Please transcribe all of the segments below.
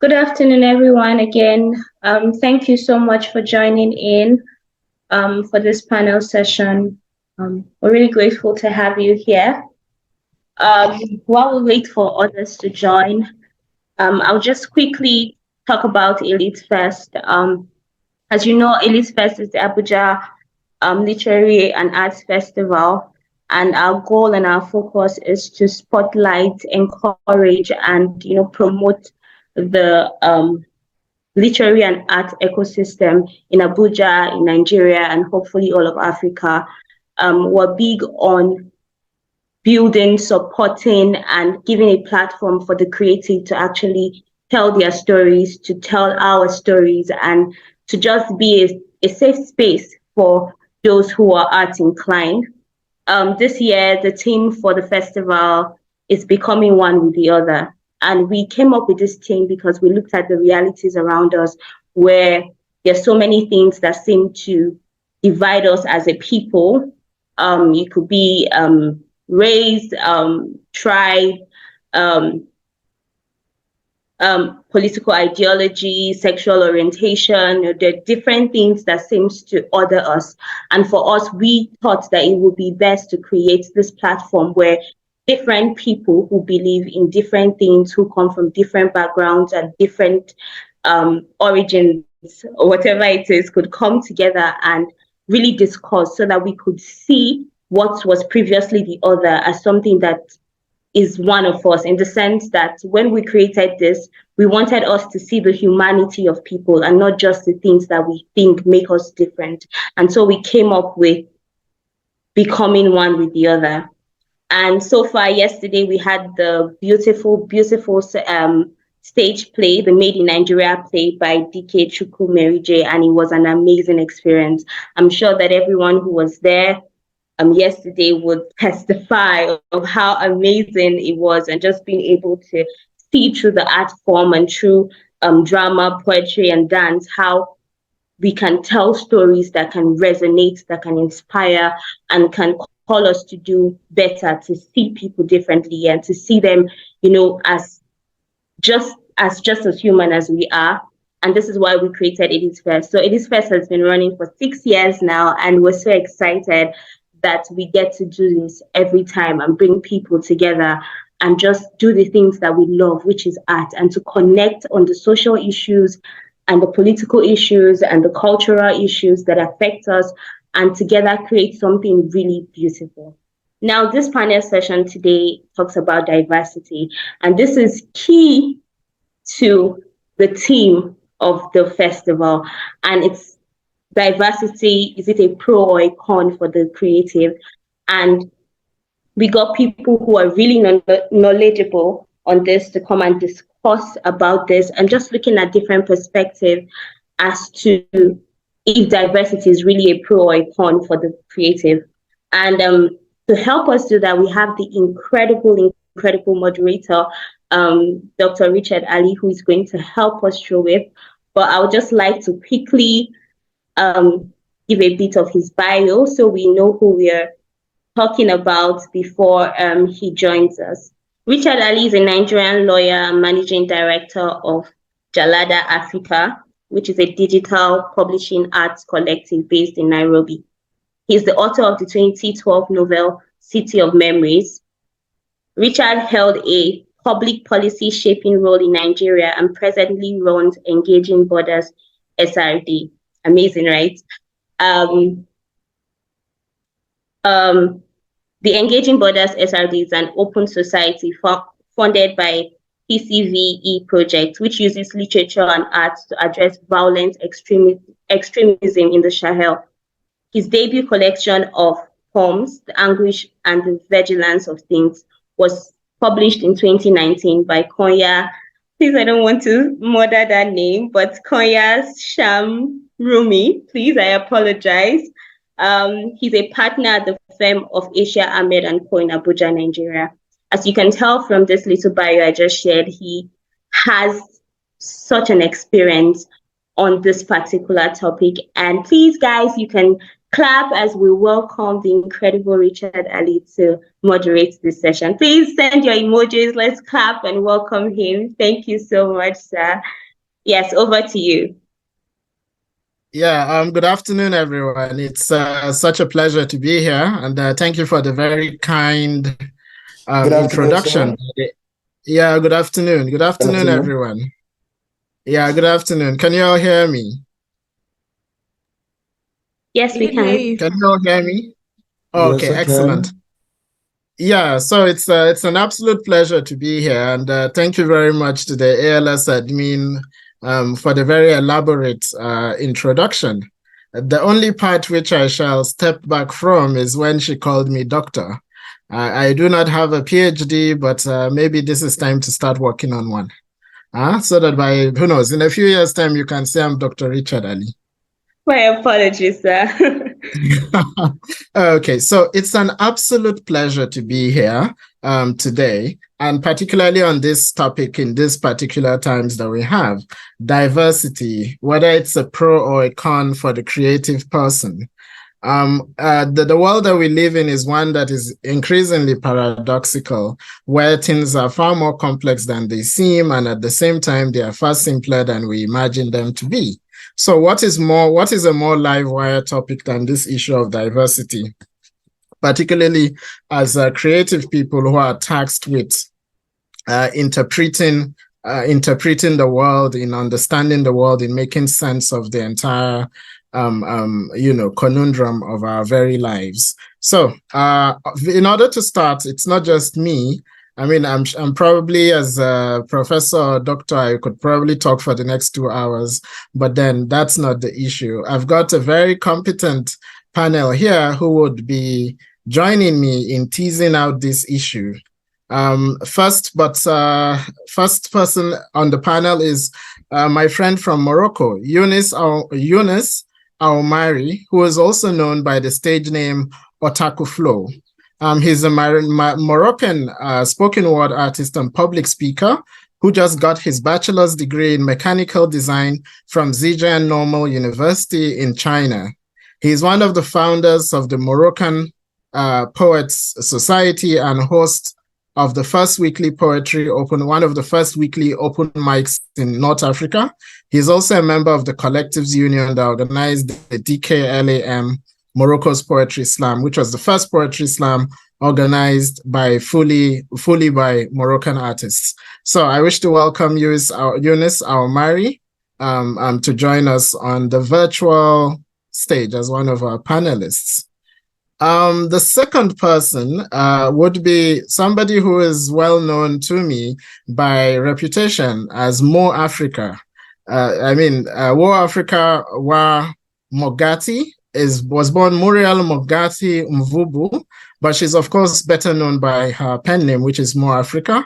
Good afternoon, everyone. Again, thank you so much for joining in for this panel session. We're really grateful to have you here. While we wait for others to join, I'll just quickly talk about ALITFEST. As you know, ALITFEST is the Abuja Literary and Arts Festival, and our goal and our focus is to spotlight, encourage, and promote the literary and art ecosystem in Abuja, in Nigeria, and hopefully all of Africa. We're big on building, supporting, and giving a platform for the creative to actually tell their stories, to tell our stories, and to just be a safe space for those who are art inclined. This year, the theme for the festival is becoming one with the other. And we came up with this theme because we looked at the realities around us where there's so many things that seem to divide us as a people. It could be race, tribe, political ideology, sexual orientation. There are different things that seems to order us. And for us, we thought that it would be best to create this platform where different people who believe in different things, who come from different backgrounds and different origins, or whatever it is, could come together and really discuss so that we could see what was previously the other as something that is one of us, in the sense that when we created this, we wanted us to see the humanity of people and not just the things that we think make us different. And so we came up with becoming one with the other. And so far, yesterday, we had the beautiful stage play, the Made in Nigeria play by DK Chukwu Mary J, and it was an amazing experience. I'm sure that everyone who was there yesterday would testify of how amazing it was, and just being able to see through the art form and through drama, poetry, and dance, how we can tell stories that can resonate, that can inspire, and can call us to do better, to see people differently, and to see them, as just as human as we are. And this is why we created ALITFEST. So ALITFEST has been running for 6 years now, and we're so excited that we get to do this every time and bring people together and just do the things that we love, which is art, and to connect on the social issues and the political issues and the cultural issues that affect us, and together create something really beautiful. Now, this panel session today talks about diversity, and this is key to the theme of the festival, and it's diversity. Is it a pro or a con for the creative? And we got people who are really knowledgeable on this to come and discuss about this, and just looking at different perspectives as to if diversity is really a pro or a con for the creative. And to help us do that, we have the incredible moderator, Dr. Richard Ali, who is going to help us through it. But I would just like to quickly give a bit of his bio so we know who we are talking about before he joins us. Richard Ali is a Nigerian lawyer and managing director of Jalada Africa, which is a digital publishing arts collective based in Nairobi. He's the author of the 2012 novel City of Memories. Richard held a public policy shaping role in Nigeria and presently runs Engaging Borders SRD. Amazing, right? The Engaging Borders SRD is an open society funded by PCVE project, which uses literature and arts to address violent extremism in the Sahel. His debut collection of poems, The Anguish and the Vigilance of Things, was published in 2019 by Konya. Please, I don't want to murder that name, but Konya Shamrumi. Please, I apologize. He's a partner at the firm of Asia Ahmed & Co in Abuja, Nigeria. As you can tell from this little bio I just shared, he has such an experience on this particular topic. And please, guys, you can clap as we welcome the incredible Richard Ali to moderate this session. Please send your emojis. Let's clap and welcome him. Thank you so much, sir. Yes, over to you. Yeah, good afternoon, everyone. It's such a pleasure to be here, and thank you for the very kind introduction. Yeah, good afternoon. Good afternoon, everyone. Yeah, good afternoon. Can you all hear me? Yes, we can. Can you all hear me? Okay, yes, excellent. Yeah, so it's an absolute pleasure to be here, and thank you very much to the ALS admin for the very elaborate introduction. The only part which I shall step back from is when she called me doctor. I do not have a PhD, but maybe this is time to start working on one. So that by, who knows, in a few years' time, you can say I'm Dr. Richard Ali. My apologies, sir. Okay, so it's an absolute pleasure to be here today, and particularly on this topic in these particular times that we have, diversity, whether it's a pro or a con for the creative person. The world that we live in is one that is increasingly paradoxical, where things are far more complex than they seem, and at the same time, they are far simpler than we imagine them to be. So what is a more live wire topic than this issue of diversity, particularly as creative people who are tasked with interpreting the world, in understanding the world, in making sense of the entire conundrum of our very lives. So in order to start, it's not just me. I mean, I'm probably, as a professor or doctor, I could probably talk for the next 2 hours, but then that's not the issue. I've got a very competent panel here who would be joining me in teasing out this issue. First person on the panel is my friend from Morocco, Younes Aoumari, who is also known by the stage name Otaku Flow. He's a Moroccan spoken word artist and public speaker who just got his bachelor's degree in mechanical design from Zhejiang Normal University in China. He's one of the founders of the Moroccan Poets Society and host of the first weekly poetry open, one of the first weekly open mics in North Africa. He's also a member of the Collectives Union that organized the DKLAM Morocco's Poetry Slam, which was the first poetry slam organized by fully by Moroccan artists. So I wish to welcome Younes Aoumari to join us on the virtual stage as one of our panelists. The second person would be somebody who is well known to me by reputation as Mo Africa. Wo Africa wa Mogati was born Muriel Mogati Mvubu, but she's of course better known by her pen name, which is Mo Africa.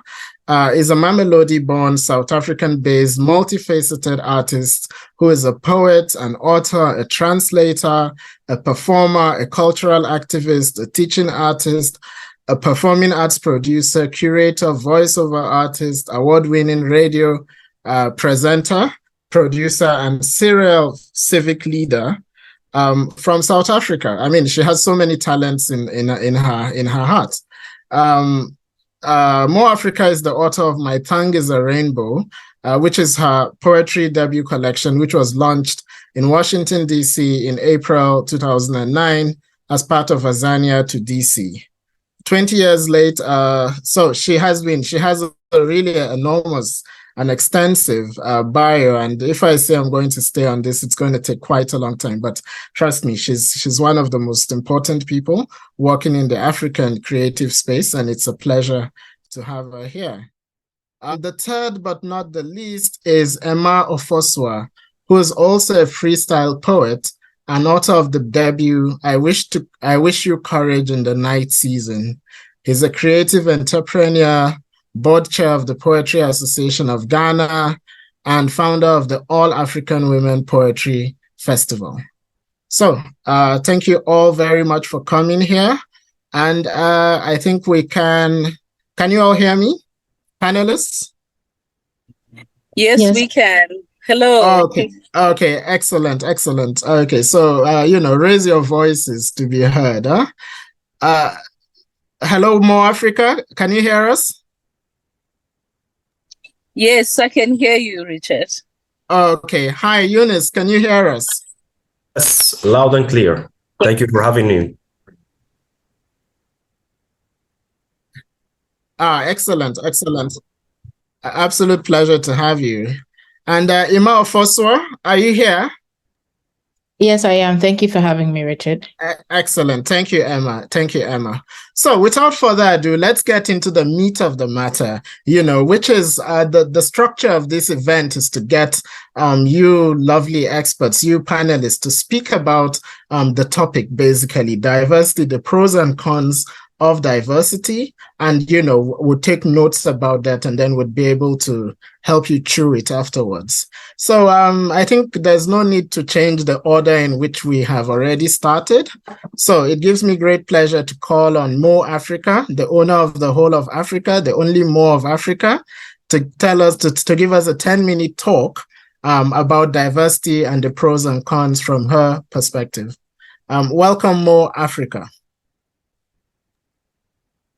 Is a Mamelodi-born South African-based multifaceted artist who is a poet, an author, a translator, a performer, a cultural activist, a teaching artist, a performing arts producer, curator, voiceover artist, award-winning radio presenter, producer, and serial civic leader from South Africa. I mean, she has so many talents in her heart. Mo Africa is the author of My Tongue is a Rainbow, which is her poetry debut collection, which was launched in Washington, D.C. in April 2009 as part of Azania to D.C. 20 years later, so she has a really enormous and extensive bio, and if I say I'm going to stay on this, it's going to take quite a long time, but trust me, she's one of the most important people working in the African creative space, and it's a pleasure to have her here. The third but not the least is Emma Ofoswa, who is also a freestyle poet and author of the debut I Wish You Courage in the Night Season. He's a creative entrepreneur, board chair of the Poetry Association of Ghana, and founder of the All African Women Poetry Festival. So thank you all very much for coming here. And I think we can you all hear me, panelists? Yes, we can. Hello. Okay. Okay, excellent, excellent. Okay, so raise your voices to be heard, huh? Hello, More Africa. Can you hear us? Yes, I can hear you, Richard. Okay. Hi, Eunice. Can you hear us? Yes, loud and clear. Thank you for having me. Excellent, excellent. Absolute pleasure to have you. And Ima Ofoswa, are you here? Yes, I am. Thank you for having me, Richard. Excellent. Thank you, Emma. Thank you, Emma. So without further ado, let's get into the meat of the matter, which is the structure of this event is to get you lovely experts, you panelists, to speak about the topic, basically, diversity, the pros and cons of diversity, and we'll take notes about that, and then we'll be able to help you chew it afterwards. So I think there's no need to change the order in which we have already started. So it gives me great pleasure to call on Mo Africa, the owner of the whole of Africa, the only Mo of Africa, to tell us, to give us a 10-minute talk about diversity and the pros and cons from her perspective. Welcome, Mo Africa.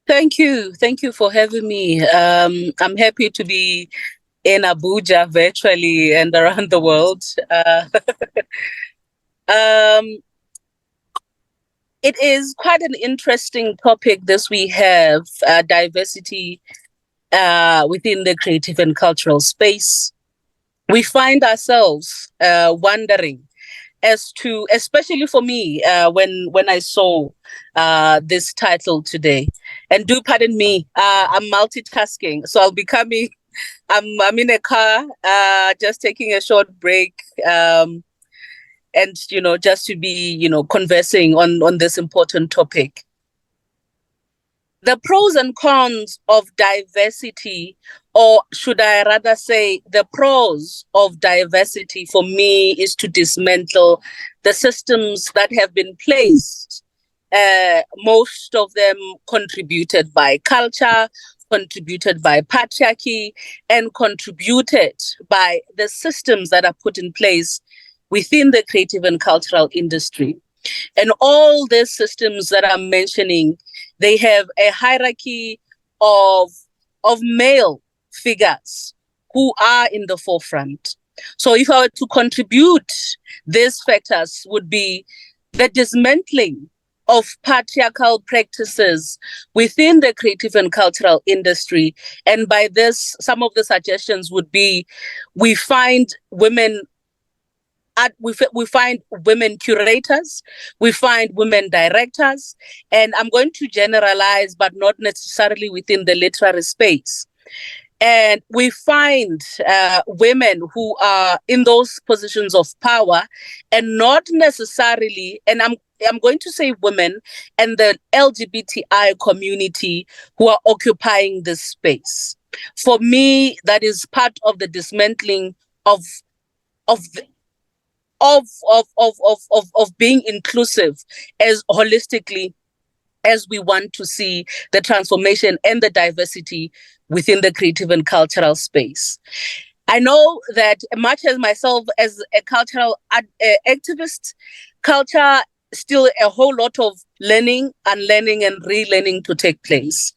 Thank you. Thank you for having me. I'm happy to be in Abuja virtually and around the world. It is quite an interesting topic this we have, diversity within the creative and cultural space. We find ourselves wondering as to, especially for me, when I saw this title today, and do pardon me, I'm multitasking, so I'll be coming. I'm in a car, just taking a short break, and just to be conversing on this important topic. The pros and cons of diversity, or should I rather say the pros of diversity for me, is to dismantle the systems that have been placed, most of them contributed by culture, contributed by patriarchy, and contributed by the systems that are put in place within the creative and cultural industry. And all these systems that I'm mentioning, they have a hierarchy of male figures who are in the forefront. So if I were to contribute, these factors would be the dismantling of patriarchal practices within the creative and cultural industry. And by this, some of the suggestions would be, we find women curators, we find women directors, and I'm going to generalize, but not necessarily within the literary space. And we find women who are in those positions of power, and not necessarily, and I'm going to say women and the LGBTI community who are occupying this space. For me, that is part of the dismantling of being inclusive as holistically as we want to see the transformation and the diversity within the creative and cultural space. I know that much as myself as a cultural activist, culture still a whole lot of learning, unlearning, and relearning to take place.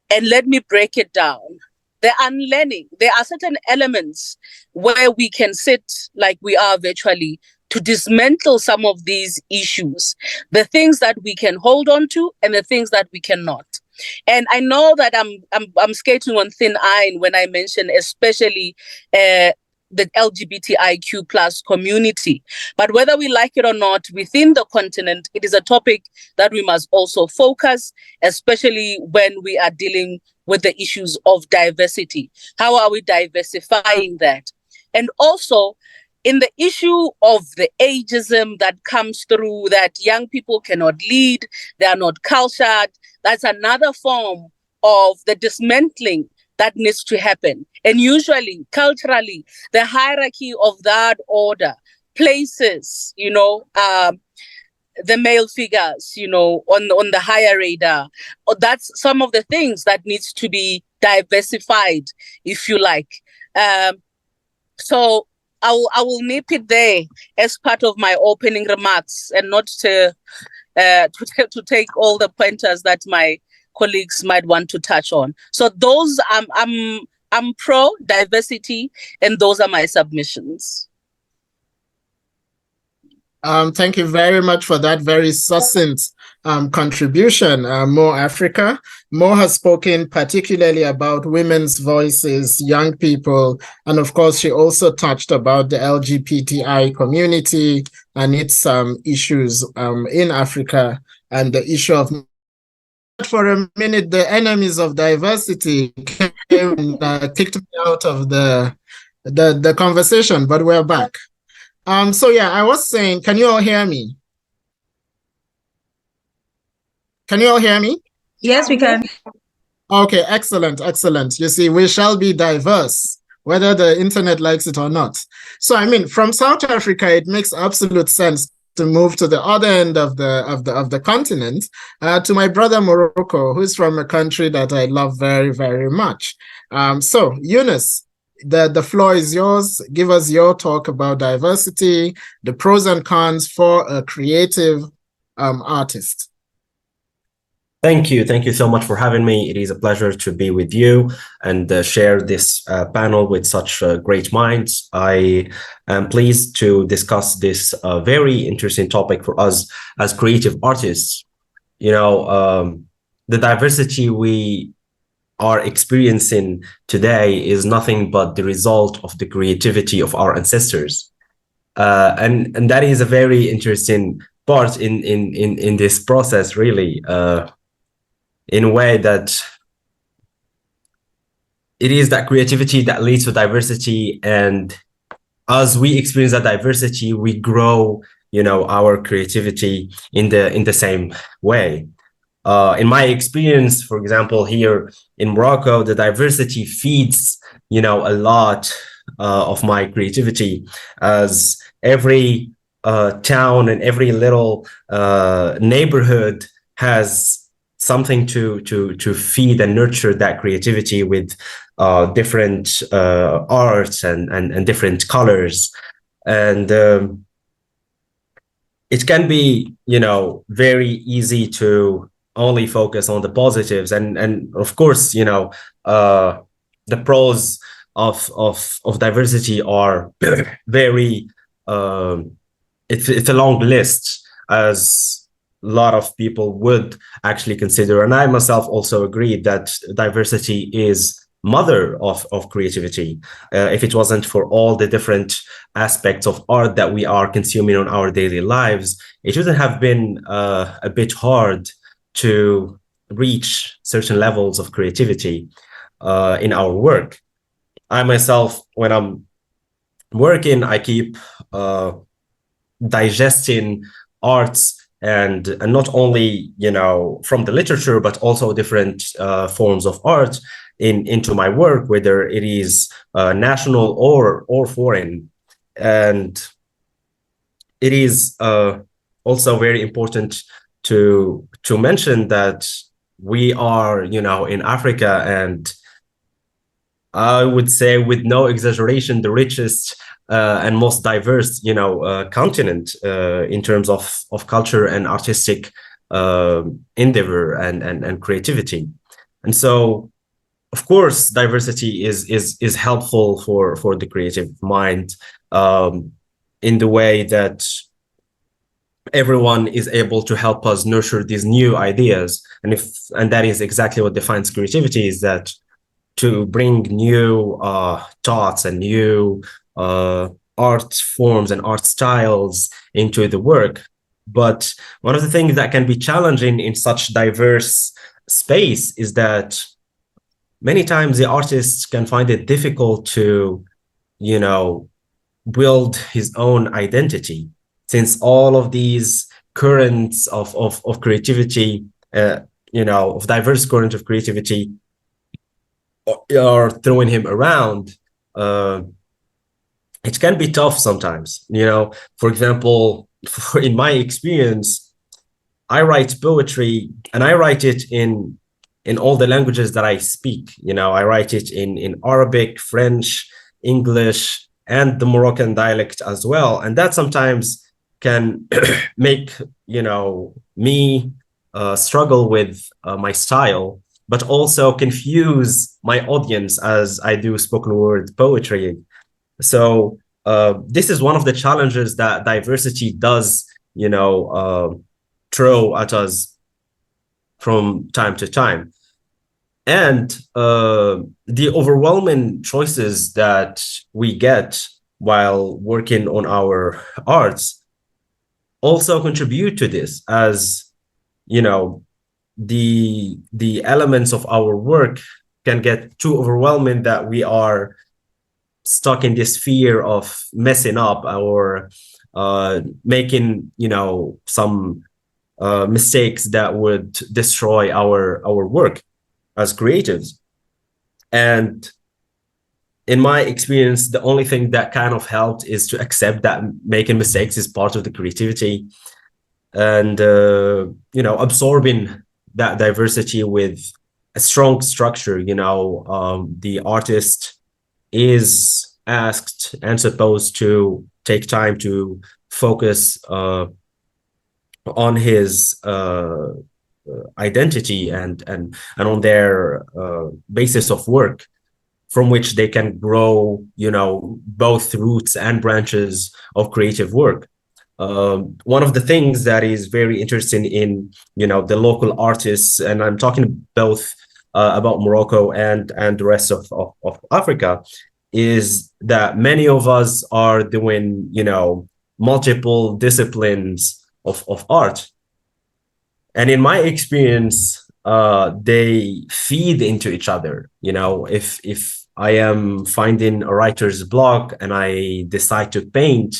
And let me break it down. The unlearning, there are certain elements where we can sit like we are virtually to dismantle some of these issues, the things that we can hold on to and the things that we cannot. And I know that I'm skating on thin ice when I mention especially the LGBTIQ plus community. But whether we like it or not, within the continent, it is a topic that we must also focus, especially when we are dealing with the issues of diversity. How are we diversifying that? And also, in the issue of the ageism that comes through, that young people cannot lead, they are not cultured, that's another form of the dismantling that needs to happen. And usually, culturally, the hierarchy of that order places, the male figures, on the higher radar. That's some of the things that needs to be diversified, if you like. So I will nip it there as part of my opening remarks, and not to take all the pointers that my colleagues might want to touch on. So those I'm pro diversity, and those are my submissions. Thank you very much for that very succinct contribution, Mo Africa. Mo has spoken particularly about women's voices, young people, and of course, she also touched about the LGBTI community and its issues in Africa, and the issue of, for a minute, the enemies of diversity came and kicked me out of the conversation, but we're back. So yeah, I was saying, can you all hear me? Can you all hear me? Yes, we can. Okay, excellent, excellent. You see, we shall be diverse, whether the internet likes it or not. So I mean, from South Africa, it makes absolute sense to move to the other end of the continent, to my brother Morocco, who's from a country that I love very, very much. So Eunice, the floor is yours. Give us your talk about diversity, the pros and cons for a creative artist. Thank you. Thank you so much for having me. It is a pleasure to be with you and share this panel with such great minds. I am pleased to discuss this very interesting topic for us as creative artists. You know, the diversity we are experiencing today is nothing but the result of the creativity of our ancestors. And that is a very interesting part in this process, really. In a way that it is that creativity that leads to diversity, and as we experience that diversity, we grow, you know, our creativity in the same way. In my experience, for example, here in Morocco, the diversity feeds, you know, a lot of my creativity, as every town and every little neighborhood has something to feed and nurture that creativity with different arts and different colors. And it can be, you know, very easy to only focus on the positives. And of course, you know, the pros of diversity are very, it's a long list, as a lot of people would actually consider. And I myself also agree that diversity is mother of creativity. If it wasn't for all the different aspects of art that we are consuming on our daily lives, it wouldn't have been a bit hard to reach certain levels of creativity in our work. I myself, when I'm working, I keep digesting arts, and not only, you know, from the literature, but also different forms of art into my work, whether it is national or foreign. And it is also very important to mention that we are, you know, in Africa, and I would say, with no exaggeration, the richest and most diverse, you know, continent in terms of culture and artistic endeavor and creativity. And so, of course, diversity is helpful for the creative mind in the way that everyone is able to help us nurture these new ideas. And that is exactly what defines creativity, is that to bring new thoughts and new art forms and art styles into the work. But one of the things that can be challenging in such diverse space is that many times the artist can find it difficult to, you know, build his own identity, since all of these currents of creativity, you know, of diverse currents of creativity are throwing him around. It can be tough sometimes, you know. For example, in my experience, I write poetry, and I write it in all the languages that I speak. You know, I write it in Arabic, French, English, and the Moroccan dialect as well. And that sometimes can make, me struggle with my style, but also confuse my audience as I do spoken word poetry. So this is one of the challenges that diversity does, throw at us from time to time. And the overwhelming choices that we get while working on our arts also contribute to this, as the elements of our work can get too overwhelming that we are stuck in this fear of messing up or making some mistakes that would destroy our work as creatives. And in my experience, the only thing that kind of helped is to accept that making mistakes is part of the creativity, and absorbing that diversity with a strong structure. The artist is asked and supposed to take time to focus on his identity and on their basis of work, from which they can grow, both roots and branches of creative work. One of the things that is very interesting in, the local artists, and I'm talking both about Morocco and the rest of Africa, is that many of us are doing, multiple disciplines of art. And in my experience, they feed into each other. If I am finding a writer's block and I decide to paint,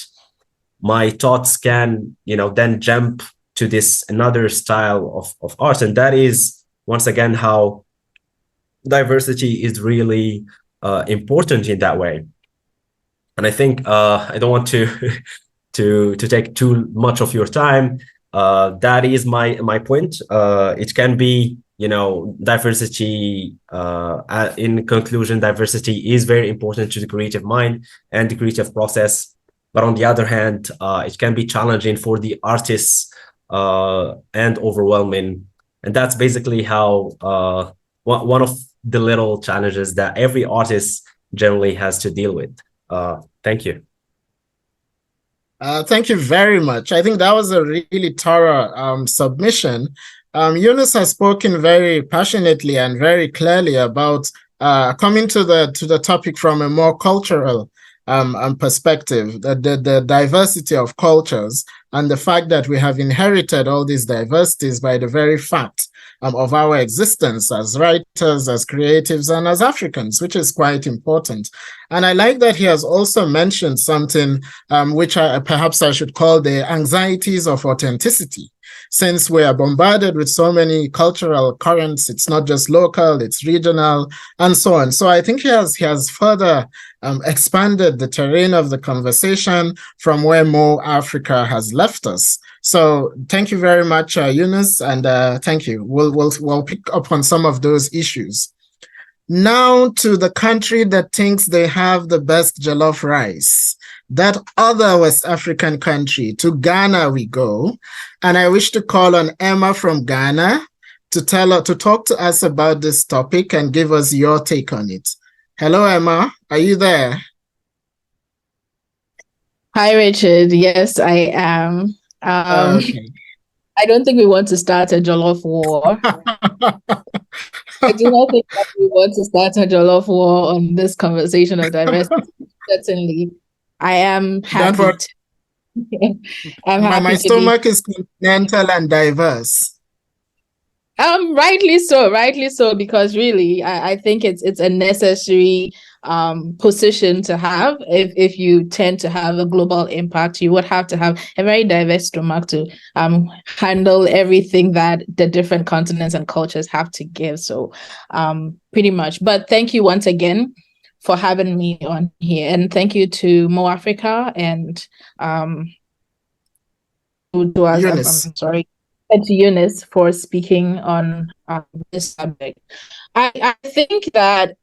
my thoughts can, then jump to this another style of art. And that is, once again, how diversity is really important in that way. And I think I don't want to to take too much of your time. That is my point. It can be, diversity. In conclusion, diversity is very important to the creative mind and the creative process. But on the other hand, it can be challenging for the artists and overwhelming. And that's basically how one of the little challenges that every artist generally has to deal with. Thank you. Thank you very much. I think that was a really thorough submission. Yunus has spoken very passionately and very clearly about coming to the topic from a more cultural perspective, the diversity of cultures, and the fact that we have inherited all these diversities by the very fact of our existence as writers, as creatives, and as Africans, which is quite important. And I like that he has also mentioned something which perhaps I should call the anxieties of authenticity. Since we are bombarded with so many cultural currents, it's not just local, it's regional, and so on. So I think he has further expanded the terrain of the conversation from where Mo Africa has left us. So thank you very much, Yunus, and thank you. We'll pick up on some of those issues. Now to the country that thinks they have the best jollof rice, that other West African country, to Ghana we go. And I wish to call on Emma from Ghana to talk to us about this topic and give us your take on it. Hello, Emma. Are you there? Hi, Richard. Yes, I am. Okay. I don't think we want to start a jollof war. I do not think that we want to start a jollof war on this conversation of diversity. Certainly, I am happy. My stomach is continental and diverse. Rightly so, because really, I think it's a necessary position to have. If you tend to have a global impact, you would have to have a very diverse stomach to handle everything that the different continents and cultures have to give. So pretty much. But thank you once again for having me on here, and thank you to Mo Africa and Eunice. I'm sorry, and to Eunice for speaking on this subject. I think that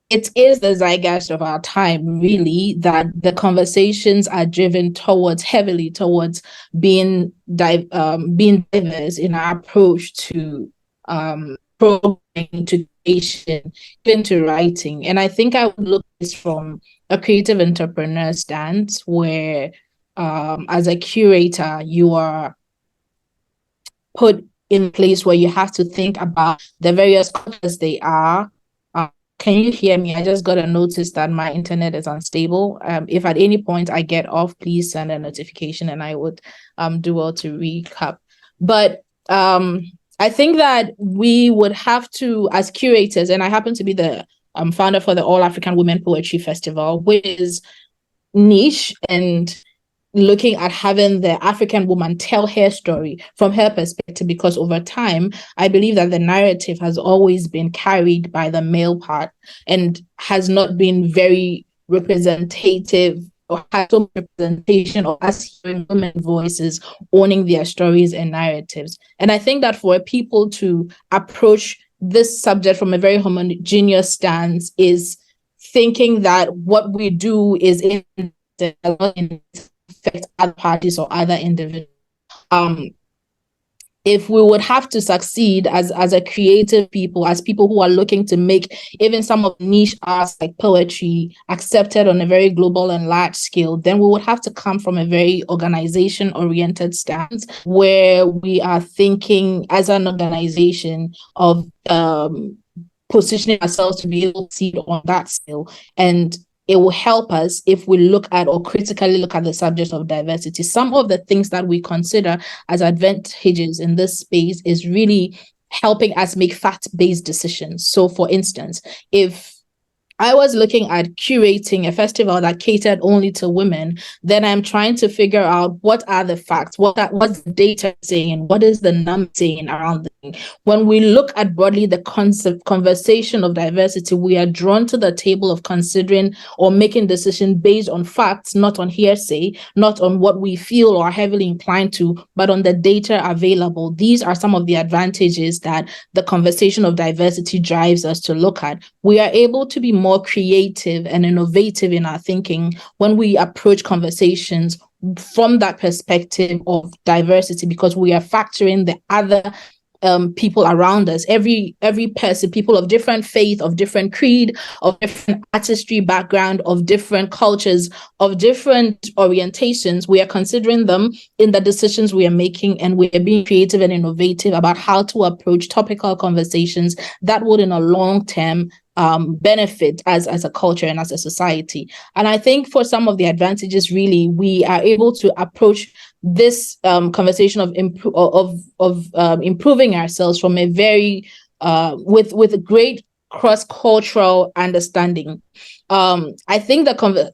it is the zeitgeist of our time, really, that the conversations are driven heavily towards being diverse in our approach to programming, to creation, even to writing. And I think I would look at this from a creative entrepreneur stance, where as a curator, you are put in a place where you have to think about the various cultures they are. Can you hear me? I just got a notice that my internet is unstable. If at any point I get off, please send a notification and I would do well to recap. But I think that we would have to, as curators, and I happen to be the founder for the All African Women Poetry Festival, which is niche and looking at having the African woman tell her story from her perspective, because over time, I believe that the narrative has always been carried by the male part and has not been very representative or has some representation of us hearing women's voices owning their stories and narratives. And I think that for people to approach this subject from a very homogeneous stance is thinking that what we do is in affect other parties or other individuals. If we would have to succeed as a creative people, as people who are looking to make even some of niche arts like poetry accepted on a very global and large scale, then we would have to come from a very organization-oriented stance, where we are thinking as an organization of positioning ourselves to be able to see on that scale. And it will help us if we look at or critically look at the subject of diversity. Some of the things that we consider as advantages in this space is really helping us make fact-based decisions. So for instance, if I was looking at curating a festival that catered only to women, then I'm trying to figure out what are the facts, what's the data saying, what is the number saying around the thing. When we look at broadly the conversation of diversity, we are drawn to the table of considering or making decisions based on facts, not on hearsay, not on what we feel or are heavily inclined to, but on the data available. These are some of the advantages that the conversation of diversity drives us to look at. We are able to be more creative and innovative in our thinking when we approach conversations from that perspective of diversity, because we are factoring the other people around us, every person, people of different faith, of different creed, of different artistry background, of different cultures, of different orientations. We are considering them in the decisions we are making, and we are being creative and innovative about how to approach topical conversations that would in a long term benefit as a culture and as a society. And I think for some of the advantages, really, we are able to approach this conversation of improving ourselves from a very with a great cross-cultural understanding. I think that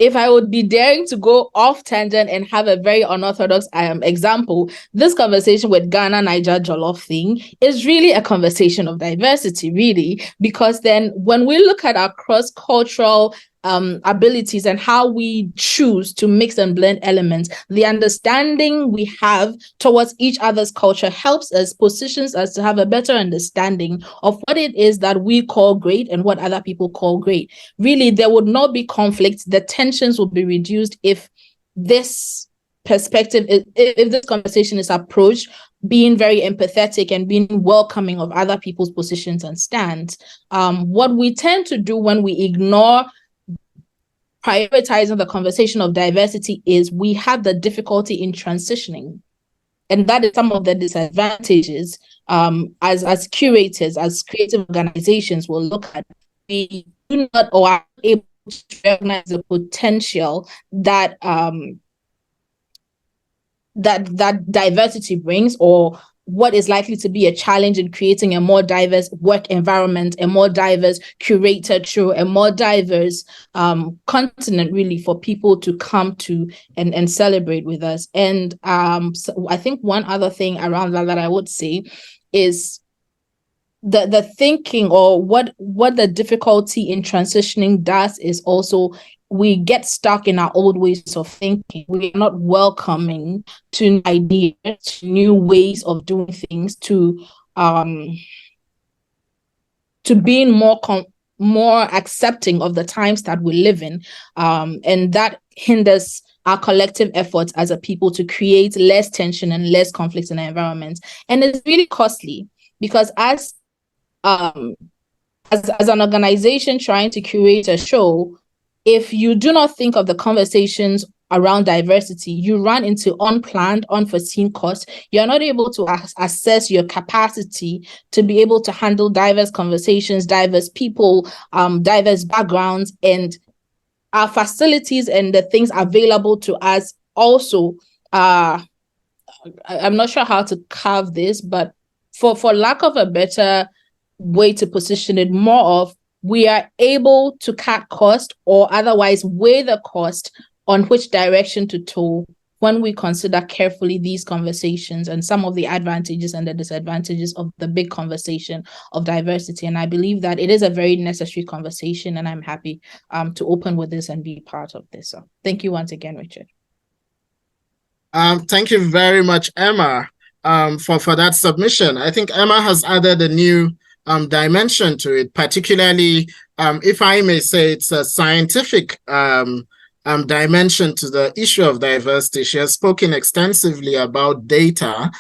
if I would be daring to go off tangent and have a very unorthodox example, this conversation with Ghana Niger Jollof thing is really a conversation of diversity, really, because then when we look at our cross-cultural abilities and how we choose to mix and blend elements, the understanding we have towards each other's culture helps us, positions us to have a better understanding of what it is that we call great and what other people call great. Really, there would not be conflict. The tensions would be reduced if this perspective, if this conversation is approached being very empathetic and being welcoming of other people's positions and stands. What we tend to do when we ignore prioritizing the conversation of diversity is we have the difficulty in transitioning. And that is some of the disadvantages as curators, as creative organizations will look at. We do not or are able to recognize the potential that that diversity brings, or what is likely to be a challenge in creating a more diverse work environment, a more diverse curated show, a more diverse continent, really, for people to come to and celebrate with us. And so I think one other thing around that I would say is the thinking, or what the difficulty in transitioning does is also we get stuck in our old ways of thinking. We are not welcoming to new ideas, to new ways of doing things, to being more accepting of the times that we live in, and that hinders our collective efforts as a people to create less tension and less conflict in the environment. And it's really costly, because as an organization trying to curate a show, if you do not think of the conversations around diversity, you run into unplanned, unforeseen costs. You're not able to assess your capacity to be able to handle diverse conversations, diverse people, diverse backgrounds, and our facilities and the things available to us also. I'm not sure how to carve this, but for lack of a better way to position it, more of we are able to cut cost or otherwise weigh the cost on which direction to toe when we consider carefully these conversations and some of the advantages and the disadvantages of the big conversation of diversity. And I believe that it is a very necessary conversation, and I'm happy to open with this and be part of this. So thank you once again, Richard. Thank you very much, Emma, for that submission. I think Emma has added a new dimension to it, particularly, if I may say, it's a scientific dimension to the issue of diversity. She has spoken extensively about data,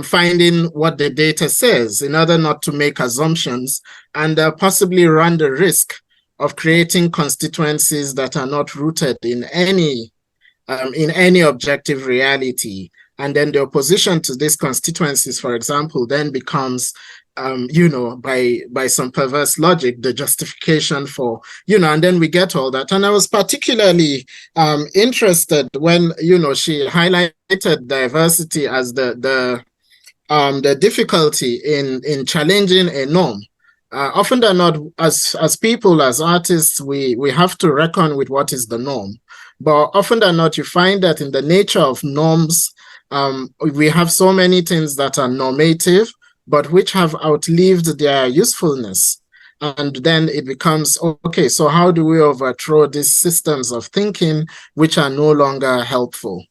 finding what the data says in order not to make assumptions and possibly run the risk of creating constituencies that are not rooted in any objective reality. And then the opposition to these constituencies, for example, then becomes by some perverse logic, the justification for, and then we get all that. And I was particularly interested when, she highlighted diversity as the difficulty in challenging a norm. Often than not, as people, as artists, we have to reckon with what is the norm. But often than not, you find that in the nature of norms, we have so many things that are normative, but which have outlived their usefulness. And then it becomes, okay, so how do we overthrow these systems of thinking which are no longer helpful?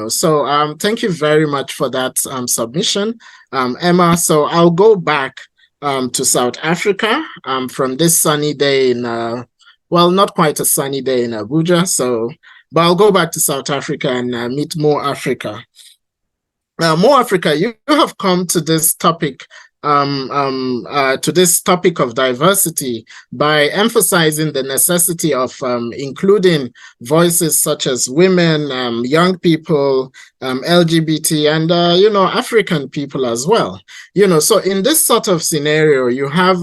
So thank you very much for that submission, Emma. So I'll go back to South Africa from this sunny day in, not quite a sunny day in Abuja. But I'll go back to South Africa and meet More Africa. More Africa, you have come to this topic, of diversity by emphasizing the necessity of including voices such as women, young people, LGBT, and African people as well. So in this sort of scenario, you have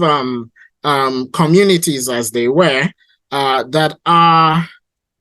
communities, as they were, that are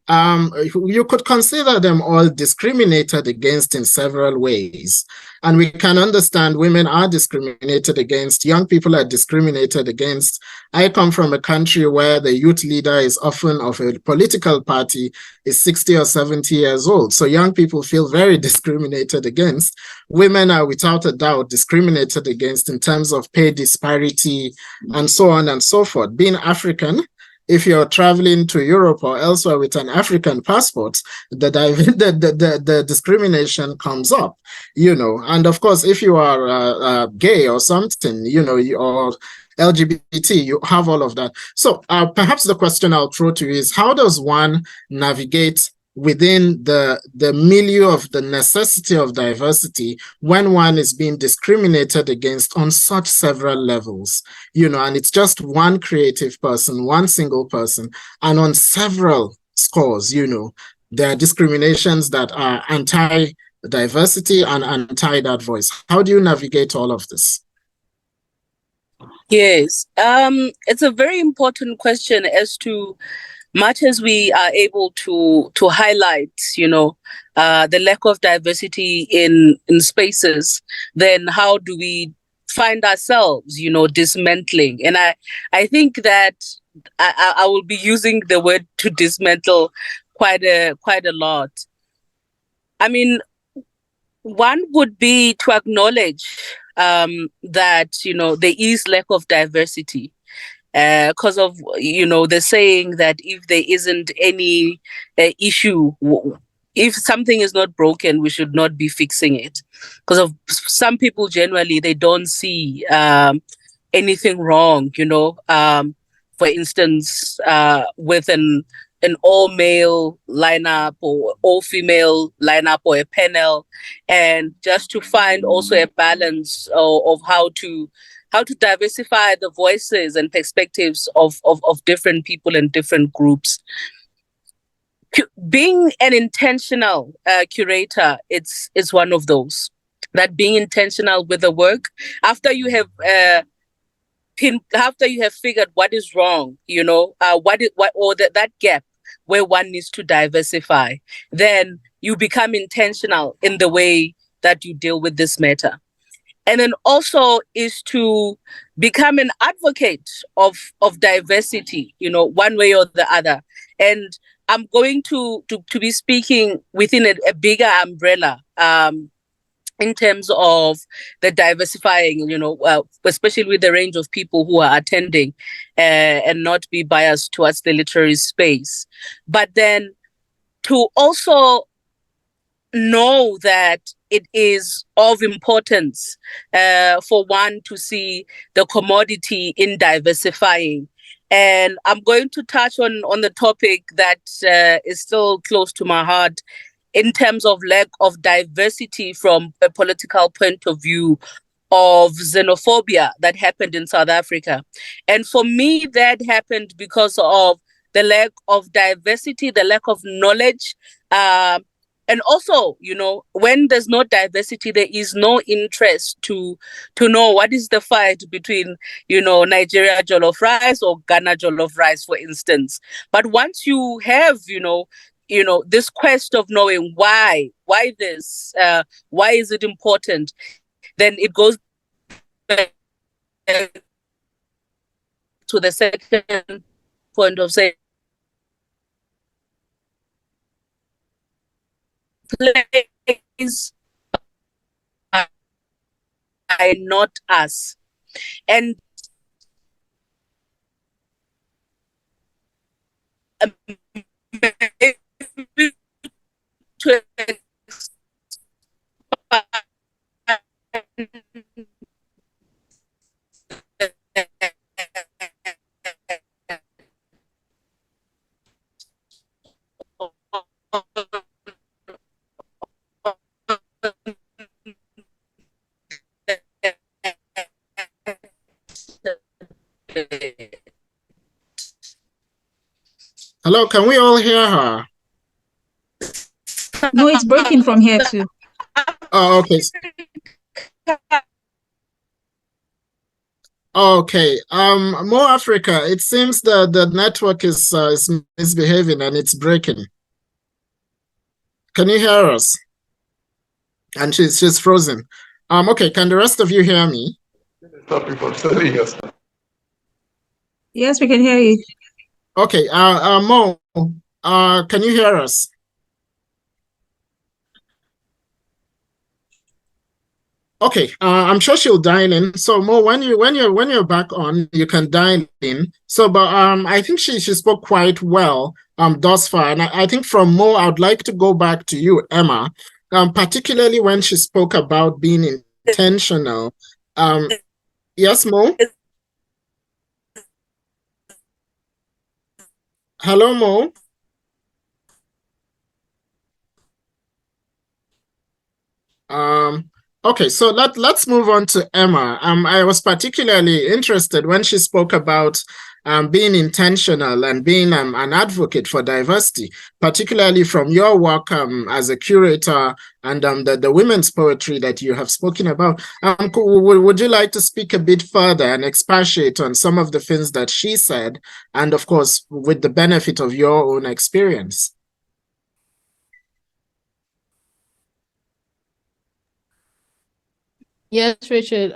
you could consider them all discriminated against in several ways. And we can understand women are discriminated against, young people are discriminated against. I come from a country where the youth leader is often of a political party, is 60 or 70 years old. So young people feel very discriminated against. Women are without a doubt discriminated against in terms of pay disparity and so on and so forth. Being African, if you're traveling to Europe or elsewhere with an African passport, the discrimination comes up, And of course, if you are gay or something, or LGBT, you have all of that. So perhaps the question I'll throw to you is, how does one navigate within the milieu of the necessity of diversity when one is being discriminated against on such several levels, and it's just one creative person, one single person, and on several scores, there are discriminations that are anti-diversity and anti that voice. How do you navigate all of this? Yes, it's a very important question as to much as we are able to highlight, the lack of diversity in spaces, then how do we find ourselves, dismantling? And I think that I will be using the word to dismantle quite a lot. I mean, one would be to acknowledge that, there is lack of diversity. Because of, the saying that if there isn't any issue, if something is not broken, we should not be fixing it. Because of some people, generally, they don't see anything wrong, for instance, with an all-male lineup or all-female lineup or a panel, and just to find also a balance of how to diversify the voices and perspectives of different people and different groups. Being an intentional curator, it's one of those. That being intentional with the work, after you have figured what is wrong, that gap where one needs to diversify, then you become intentional in the way that you deal with this matter. And then also is to become an advocate of diversity, one way or the other. And I'm going to be speaking within a bigger umbrella in terms of the diversifying, especially with the range of people who are attending, and not be biased towards the literary space. But then to also know that it is of importance for one to see the commodity in diversifying. And I'm going to touch on the topic that is still close to my heart in terms of lack of diversity from a political point of view of xenophobia that happened in South Africa. And for me, that happened because of the lack of diversity, the lack of knowledge, and also, when there's no diversity, there is no interest to know what is the fight between, Nigeria jollof rice or Ghana jollof rice, for instance. But once you have, this quest of knowing why this, why is it important, then it goes back to the second point of saying, plays are not us. And to Hello, can we all hear her? No, it's breaking from here too. Oh, okay. Okay. More Africa. It seems that the network is misbehaving and it's breaking. Can you hear us? And she's frozen. Okay. Can the rest of you hear me? Yes, we can hear you. Okay. Mo, can you hear us? Okay, I'm sure she'll dial in. So Mo, when you're back on, you can dial in. So, but I think she spoke quite well thus far, and I think from Mo, I'd like to go back to you, Emma, particularly when she spoke about being intentional. Yes, Mo. Hello, Mo. Okay, so let's move on to Emma. I was particularly interested when she spoke about being intentional and being an advocate for diversity, particularly from your work as a curator and the women's poetry that you have spoken about. Would you like to speak a bit further and expatiate on some of the things that she said, and of course, with the benefit of your own experience? Yes, Richard.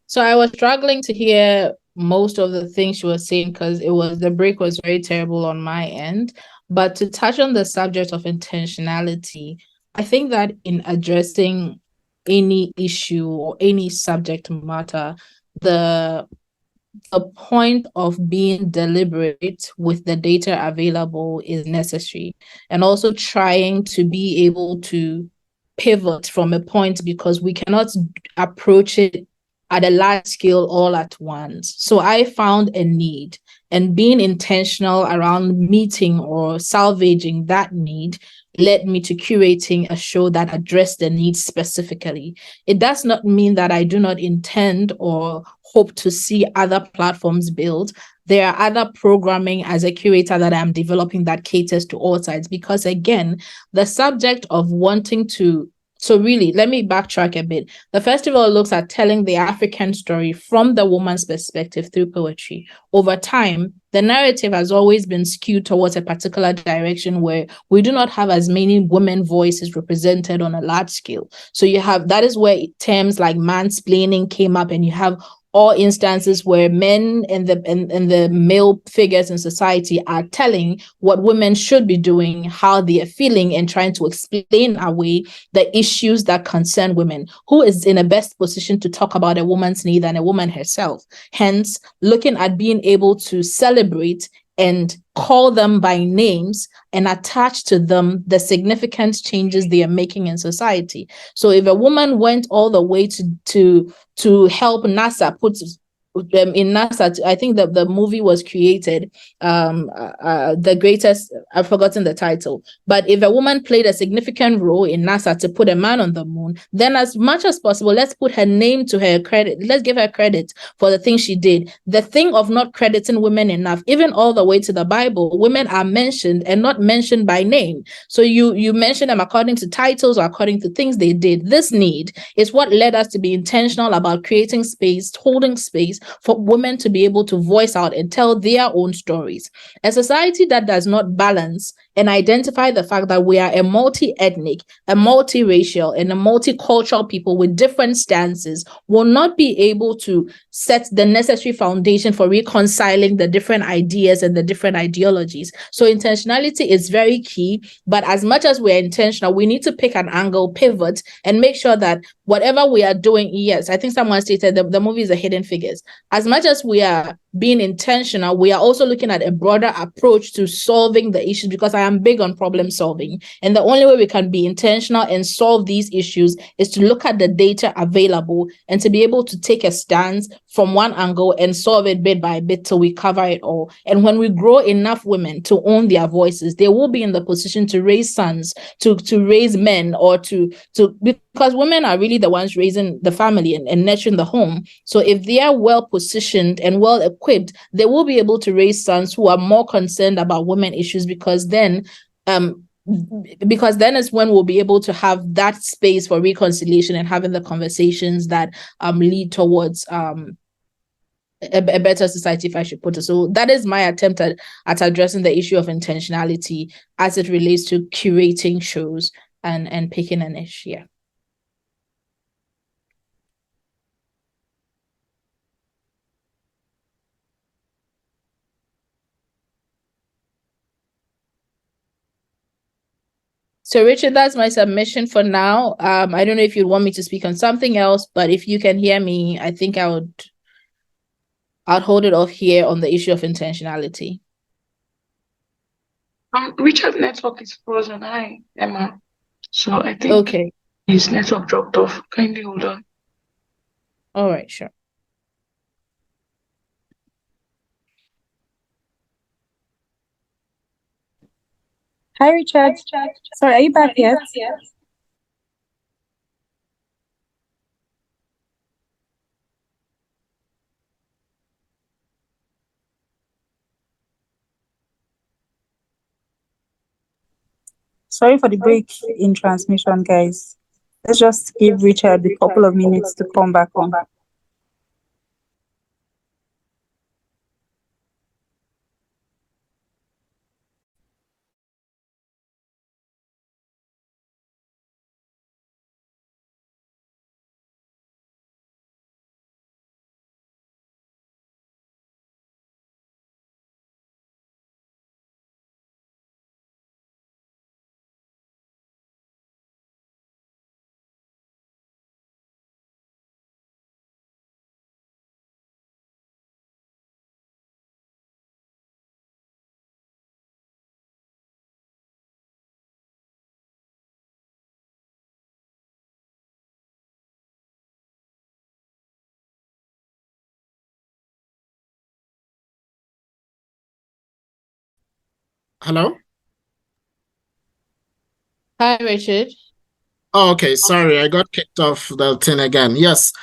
So I was struggling to hear most of the things she was saying because the break was very terrible on my end. But to touch on the subject of intentionality, I think that in addressing any issue or any subject matter, the point of being deliberate with the data available is necessary, and also trying to be able to pivot from a point, because we cannot approach it at a large scale all at once. So I found a need, and being intentional around meeting or salvaging that need led me to curating a show that addressed the needs specifically. It does not mean that I do not intend or hope to see other platforms build. There are other programming as a curator that I'm developing that caters to all sides, because again, the subject of wanting to, so really, let me backtrack a bit. The festival looks at telling the African story from the woman's perspective through poetry. Over time, the narrative has always been skewed towards a particular direction where we do not have as many women voices represented on a large scale. So you have, that is where terms like mansplaining came up, and you have all instances where men and the male figures in society are telling what women should be doing, how they are feeling, and trying to explain away the issues that concern women. Who is in a best position to talk about a woman's need than a woman herself? Hence, looking at being able to celebrate and call them by names and attach to them the significant changes they are making in society. So if a woman went all the way to help NASA put in NASA, I think that the movie was created, the greatest, I've forgotten the title, but if a woman played a significant role in NASA to put a man on the moon, then as much as possible, let's put her name to her credit. Let's give her credit for the thing she did. The thing of not crediting women enough, even all the way to the Bible, women are mentioned and not mentioned by name. So you mention them according to titles or according to things they did. This need is what led us to be intentional about creating space, holding space for women to be able to voice out and tell their own stories. A society that does not balance and identify the fact that we are a multi-ethnic, a multiracial, and a multicultural people with different stances will not be able to set the necessary foundation for reconciling the different ideas and the different ideologies. So intentionality is very key, but as much as we're intentional, we need to pick an angle, pivot, and make sure that whatever we are doing, yes, I think someone stated the movie is a Hidden Figures. As much as we are being intentional, we are also looking at a broader approach to solving the issues, because I am big on problem solving. And the only way we can be intentional and solve these issues is to look at the data available and to be able to take a stance from one angle and solve it bit by bit till we cover it all. And when we grow enough women to own their voices, they will be in the position to raise sons, to raise men, or to because women are really the ones raising the family and nurturing the home. So if they are well positioned and well equipped, they will be able to raise sons who are more concerned about women issues, because then is when we'll be able to have that space for reconciliation and having the conversations that lead towards a better society, if I should put it. So that is my attempt at addressing the issue of intentionality as it relates to curating shows and picking an issue. Yeah. So Richard, that's my submission for now. I don't know if you'd want me to speak on something else, but if you can hear me, I think I'd hold it off here on the issue of intentionality. Richard's network is frozen. Hi, Emma. So I think his network dropped off. Kindly hold on. All right, sure. Hi, Richard. Sorry, are you back yet? Sorry for the break in transmission, guys. Let's just give Richard a couple of minutes to come back on. Hello? Hi, Richard. Oh, okay, sorry, I got kicked off the thing again. Yes.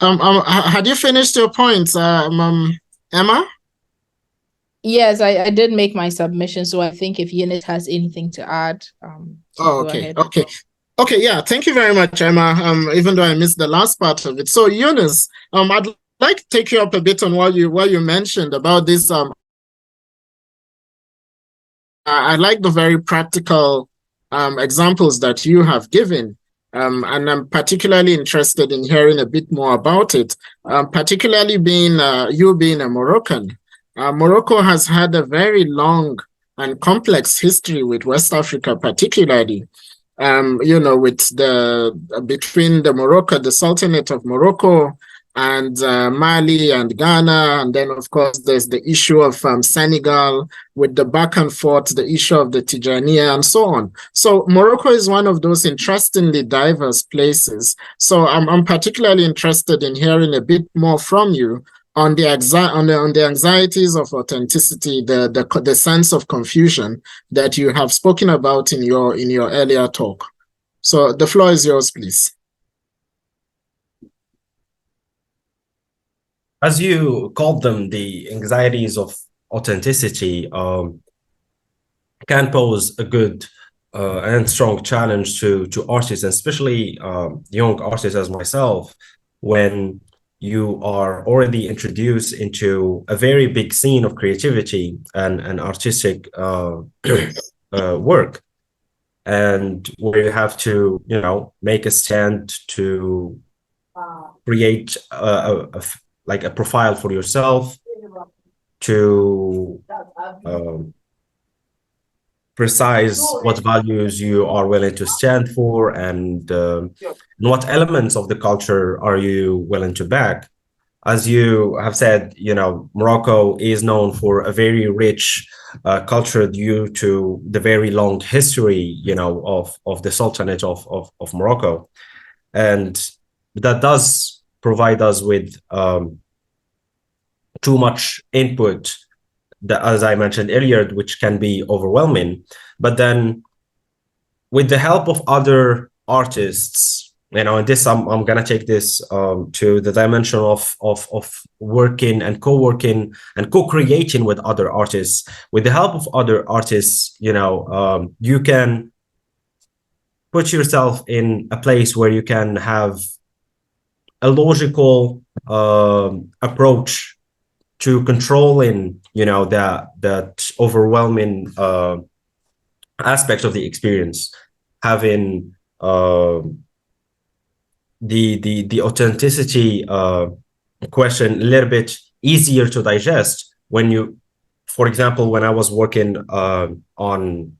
Had you finished your points, Emma? Yes, I did make my submission, so I think if Eunice has anything to add, Oh, go okay, ahead. okay. Okay, yeah, thank you very much, Emma. Even though I missed the last part of it. So, Eunice, I'd like to take you up a bit on what you mentioned about this. I like the very practical examples that you have given. And I'm particularly interested in hearing a bit more about it, particularly being you being a Moroccan. Morocco has had a very long and complex history with West Africa, particularly. With between the Sultanate of Morocco and Mali and Ghana, and then of course there's the issue of Senegal with the back and forth, the issue of the Tijaniya and so on. So Morocco is one of those interestingly diverse places. So I'm particularly interested in hearing a bit more from you on the anxieties of authenticity, the sense of confusion that you have spoken about in your earlier talk. So the floor is yours, please. As you called them, the anxieties of authenticity can pose a good and strong challenge to artists, especially young artists as myself, when you are already introduced into a very big scene of creativity and artistic work, and where you have to, make a stand to create like a profile for yourself, to precise what values you are willing to stand for, and what elements of the culture are you willing to back. As you have said, Morocco is known for a very rich culture due to the very long history, of the Sultanate of Morocco. And that does provide us with too much input, that, as I mentioned earlier, which can be overwhelming. But then with the help of other artists, and this I'm gonna take this to the dimension of working and co-working and co-creating with other artists. With the help of other artists, you can put yourself in a place where you can have a logical approach to controlling, that overwhelming aspect of the experience, having the authenticity question a little bit easier to digest when you, for example, when I was working on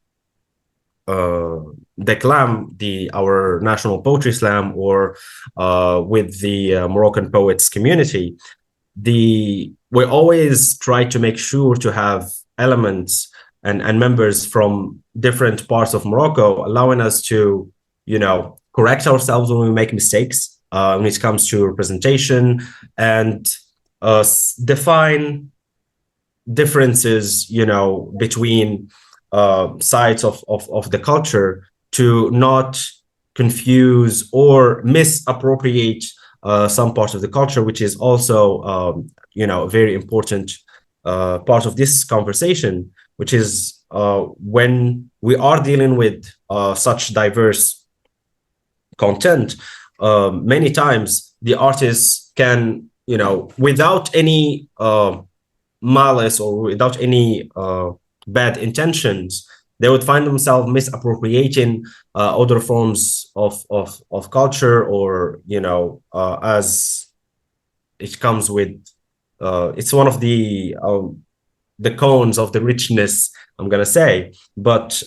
the Clam, our national poetry slam, or with the Moroccan poets community, we always try to make sure to have elements and members from different parts of Morocco, allowing us to, correct ourselves when we make mistakes when it comes to representation, and define differences, between sides of the culture, to not confuse or misappropriate some parts of the culture, which is also, a very important part of this conversation, which is when we are dealing with such diverse content, many times the artists can, without any malice or without any bad intentions, they would find themselves misappropriating other forms of culture, or as it comes with it's one of the cones of the richness, I'm gonna say. But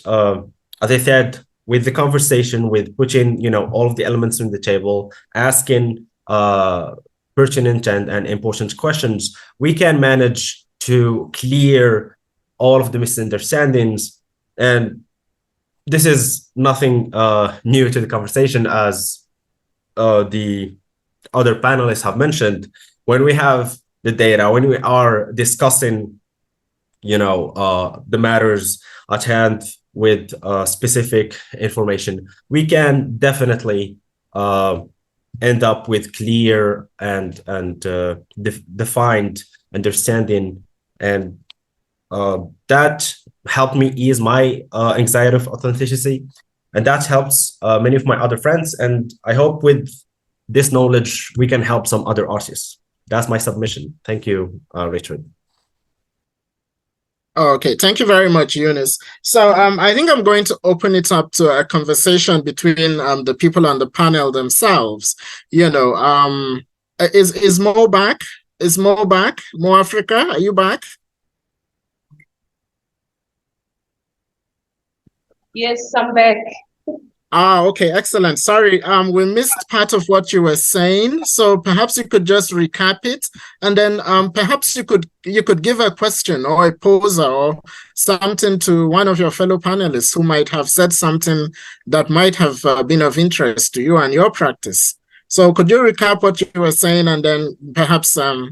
as I said, with the conversation, with putting all of the elements on the table, asking pertinent and important questions, we can manage to clear all of the misunderstandings. And this is nothing new to the conversation, as the other panelists have mentioned. When we have the data, when we are discussing the matters at hand with specific information, we can definitely end up with clear and defined understanding, and that helped me ease my anxiety of authenticity, and that helps many of my other friends. And I hope with this knowledge we can help some other artists. That's my submission. Thank you, Richard. Okay, thank you very much, Eunice. So I think I'm going to open it up to a conversation between the people on the panel themselves. Is Mo back? Is Mo back? Mo Africa, are you back? Yes, I'm back. Okay, excellent. Sorry, we missed part of what you were saying, so perhaps you could just recap it, and then perhaps you could give a question or a poser or something to one of your fellow panelists who might have said something that might have been of interest to you and your practice. So could you recap what you were saying, and then perhaps ask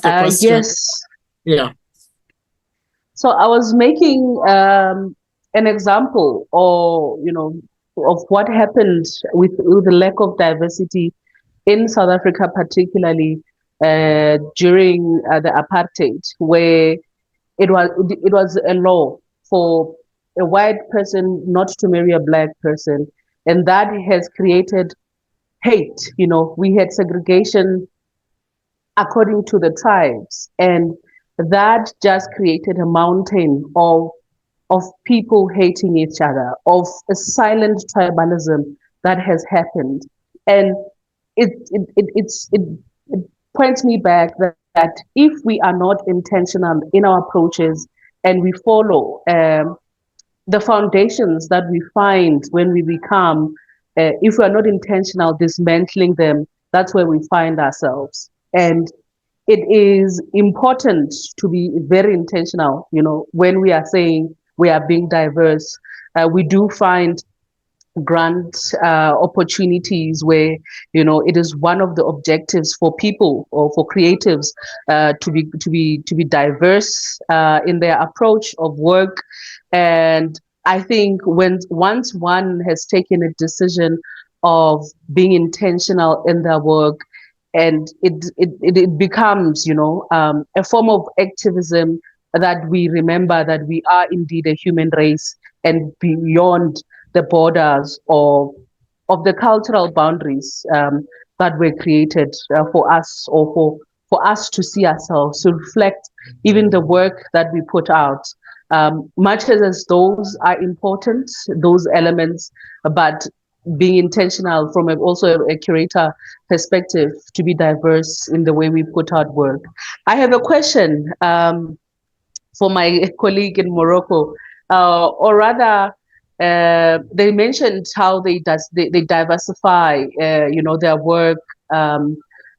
a question? Yes. Yeah. So I was making an example, or of what happened with the lack of diversity in South Africa, particularly during the apartheid, where it was a law for a white person not to marry a black person, and that has created hate. We had segregation according to the tribes, and that just created a mountain of people hating each other, of a silent tribalism that has happened. And it points me back that if we are not intentional in our approaches and we follow the foundations that we find when we become, if we are not intentional dismantling them, that's where we find ourselves. And it is important to be very intentional, when we are saying we are being diverse. We do find grant opportunities where it is one of the objectives for people or for creatives to be diverse in their approach of work. And I think once one has taken a decision of being intentional in their work, and it becomes a form of activism, that we remember that we are indeed a human race, and beyond the borders of the cultural boundaries that were created for us, or for us to see ourselves, to reflect even the work that we put out, much as those are important, those elements, but being intentional from also a curator perspective to be diverse in the way we put out work. I have a question for my colleague in Morocco, or rather, they mentioned how they diversify, their work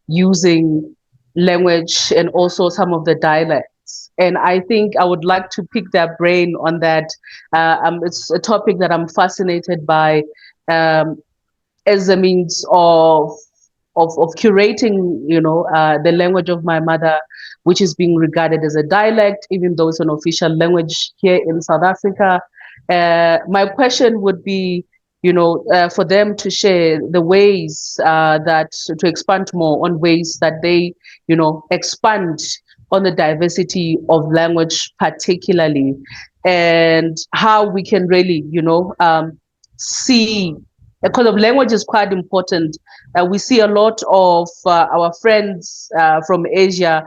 using language and also some of the dialects. And I think I would like to pick their brain on that. It's a topic that I'm fascinated by, as a means of curating, the language of my mother, which is being regarded as a dialect, even though it's an official language here in South Africa. My question would be, for them to share the ways to expand more on ways that they, expand on the diversity of language particularly, and how we can really, see, because of language is quite important. We see a lot of our friends from Asia,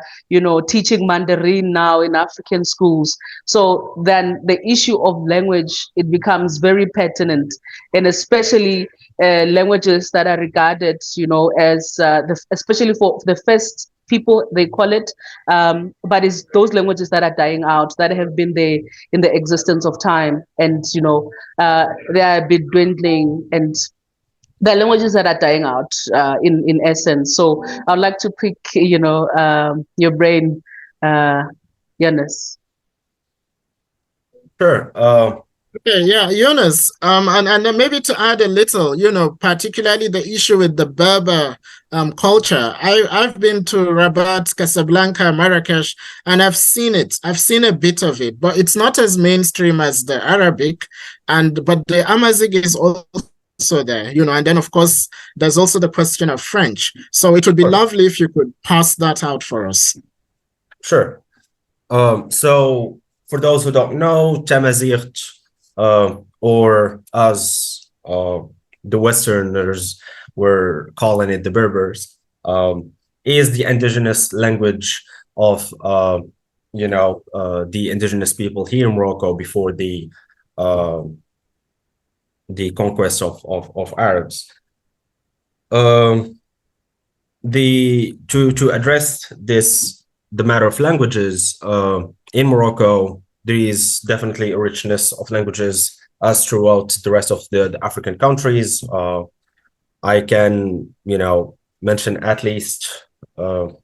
teaching Mandarin now in African schools. So then the issue of language, it becomes very pertinent, and especially languages that are regarded, as especially for the first people, they call it, but it's those languages that are dying out, that have been there in the existence of time, and they are a bit dwindling, and the languages that are dying out in essence. So I'd like to pick your brain, Yannis. Sure. Okay, yeah, Yunus, and then maybe to add a little, particularly the issue with the Berber culture. I've been to Rabat, Casablanca, Marrakesh, and I've seen it. I've seen a bit of it, but it's not as mainstream as the Arabic, but the Amazigh is also there, and then of course there's also the question of French. So it would be lovely if you could pass that out for us. Sure. So for those who don't know, Tamazight, or as the Westerners were calling it, the Berbers, is the indigenous language of the indigenous people here in Morocco before the conquest of Arabs. To address the matter of languages in Morocco, there is definitely a richness of languages as throughout the rest of the African countries. I can, mention at least 4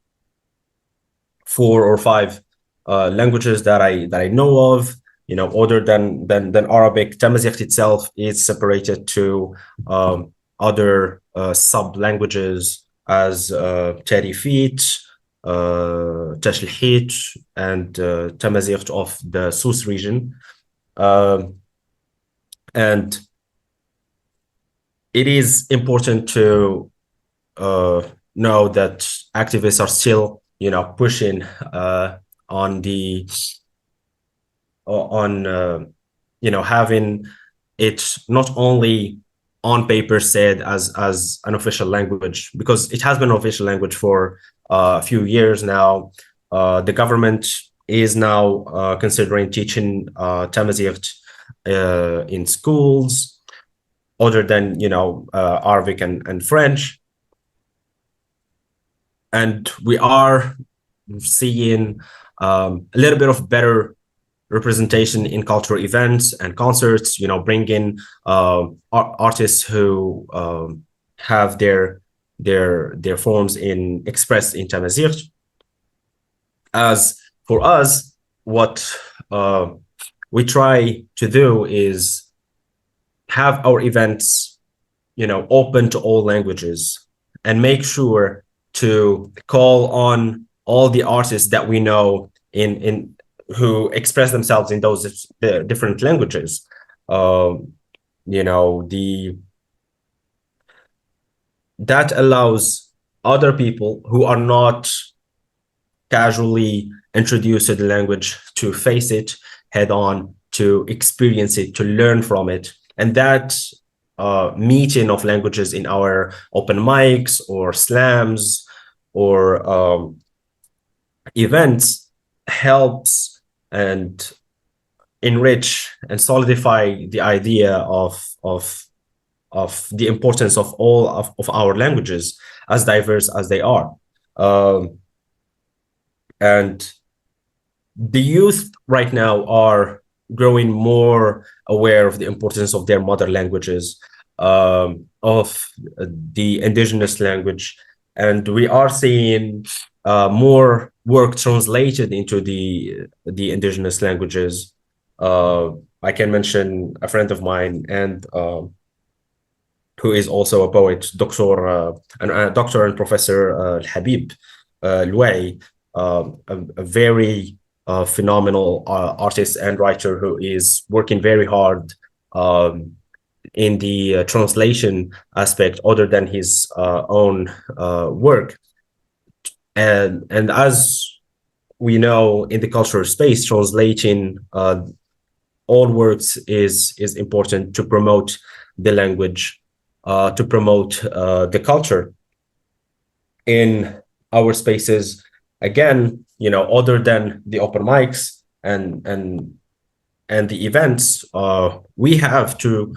or 5 languages that I know of. Other than Arabic. Tamazight itself is separated to other sub languages as Tarifit, Tashlhit, and Tamazight of the Souss region. And it is important to know that activists are still, pushing on having it not only on paper said as an official language, because it has been an official language for a few years now. The government is now considering teaching Tamazight in schools, other than Arabic and French. And we are seeing a little bit of better representation in cultural events and concerts, bringing artists who have their forms expressed in Tamazight. As for us, what we try to do is have our events, open to all languages, and make sure to call on all the artists that we know in who express themselves in those different languages. That allows other people who are not casually introduced to the language to face it head on, to experience it, to learn from it. And that meeting of languages in our open mics or slams or events helps and enrich and solidify the idea of the importance of all of our languages, as diverse as they are. And the youth right now are growing more aware of the importance of their mother languages, of the indigenous language. And we are seeing more work translated into the indigenous languages. I can mention a friend of mine and who is also a poet, Doctor and Professor Habib Louay, a very phenomenal artist and writer who is working very hard in the translation aspect, other than his own work. And as we know, in the cultural space, translating all works is important to promote the language, to promote the culture in our spaces. Again, other than the open mics and the events, we have to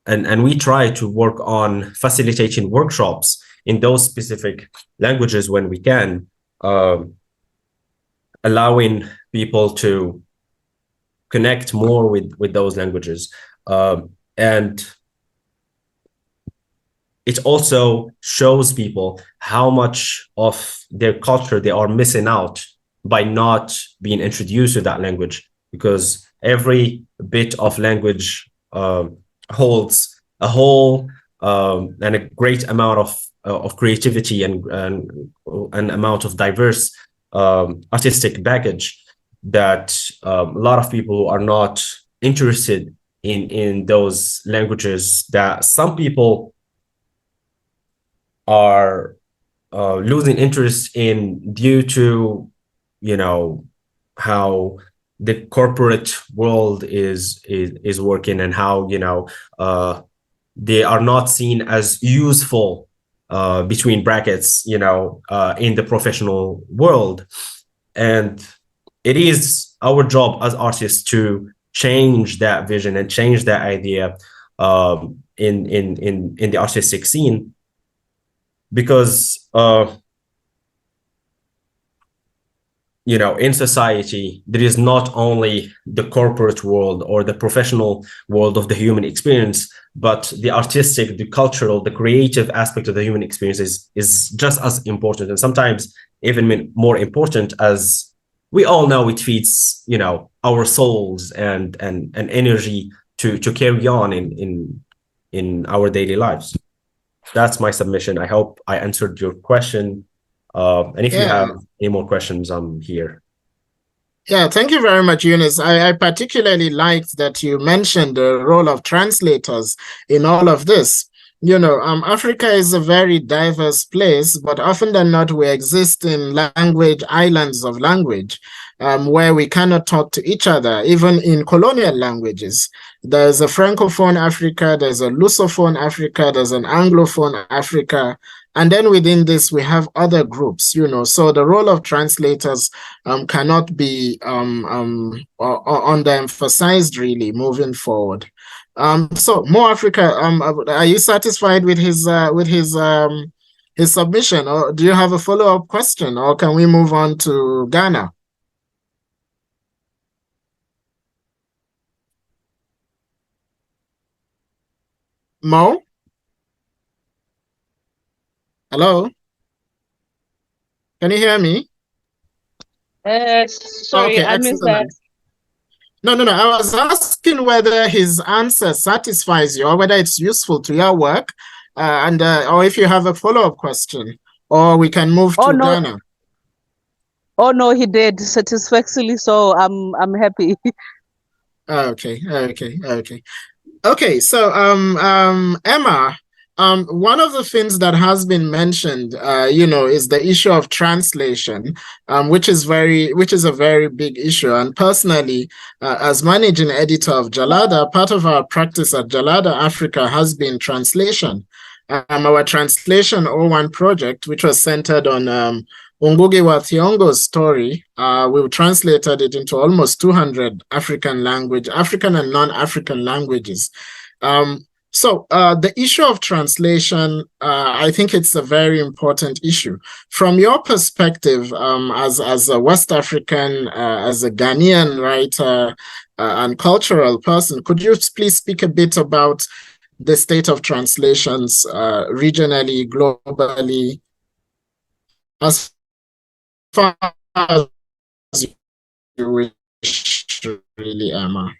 and we try to work on facilitating workshops in those specific languages when we can, allowing people to connect more with those languages. And it also shows people how much of their culture they are missing out by not being introduced to that language. Because every bit of language holds a whole and a great amount of creativity and an amount of diverse artistic baggage that a lot of people who are not interested in those languages, that some people are losing interest in due to, you know, how the corporate world is working, and how, you know, they are not seen as useful between brackets, you know, in the professional world. And it is our job as artists to change that vision and change that idea in the artistic scene, because you know, in society, there is not only the corporate world or the professional world of the human experience, but the artistic, the cultural, the creative aspect of the human experience is just as important, and sometimes even more important, as we all know it feeds, you know, our souls and energy to carry on in our daily lives. That's my submission. I hope I answered your question. And if you have any more questions, I'm here. Yeah, thank you very much, Eunice. I particularly liked that you mentioned the role of translators in all of this. You know, Africa is a very diverse place, but often than not, we exist in language islands of language, where we cannot talk to each other, even in colonial languages. There's a Francophone Africa, there's a Lusophone Africa, there's an Anglophone Africa. And then within this, we have other groups, you know, so the role of translators cannot be underemphasized really moving forward. So Mo Africa, are you satisfied with his submission, or do you have a follow-up question, or can we move on to Ghana? Mo? Hello? Can you hear me? Sorry, okay, I missed that. No. I was asking whether his answer satisfies you, or whether it's useful to your work, or if you have a follow-up question, or we can move to Ghana. Oh no, he did satisfactorily, so I'm happy. Okay. So Emma, one of the things that has been mentioned, you know, is the issue of translation, which is a very big issue. And personally, as managing editor of Jalada, part of our practice at Jalada Africa has been translation. Our Translation 01 project, which was centered on Ngugi wa Thiong'o's story, we've translated it into almost 200 African and non-African languages. So the issue of translation, I think it's a very important issue. From your perspective, as a West African, as a Ghanaian writer and cultural person, could you please speak a bit about the state of translations regionally, globally, as far as you wish, really, Emma?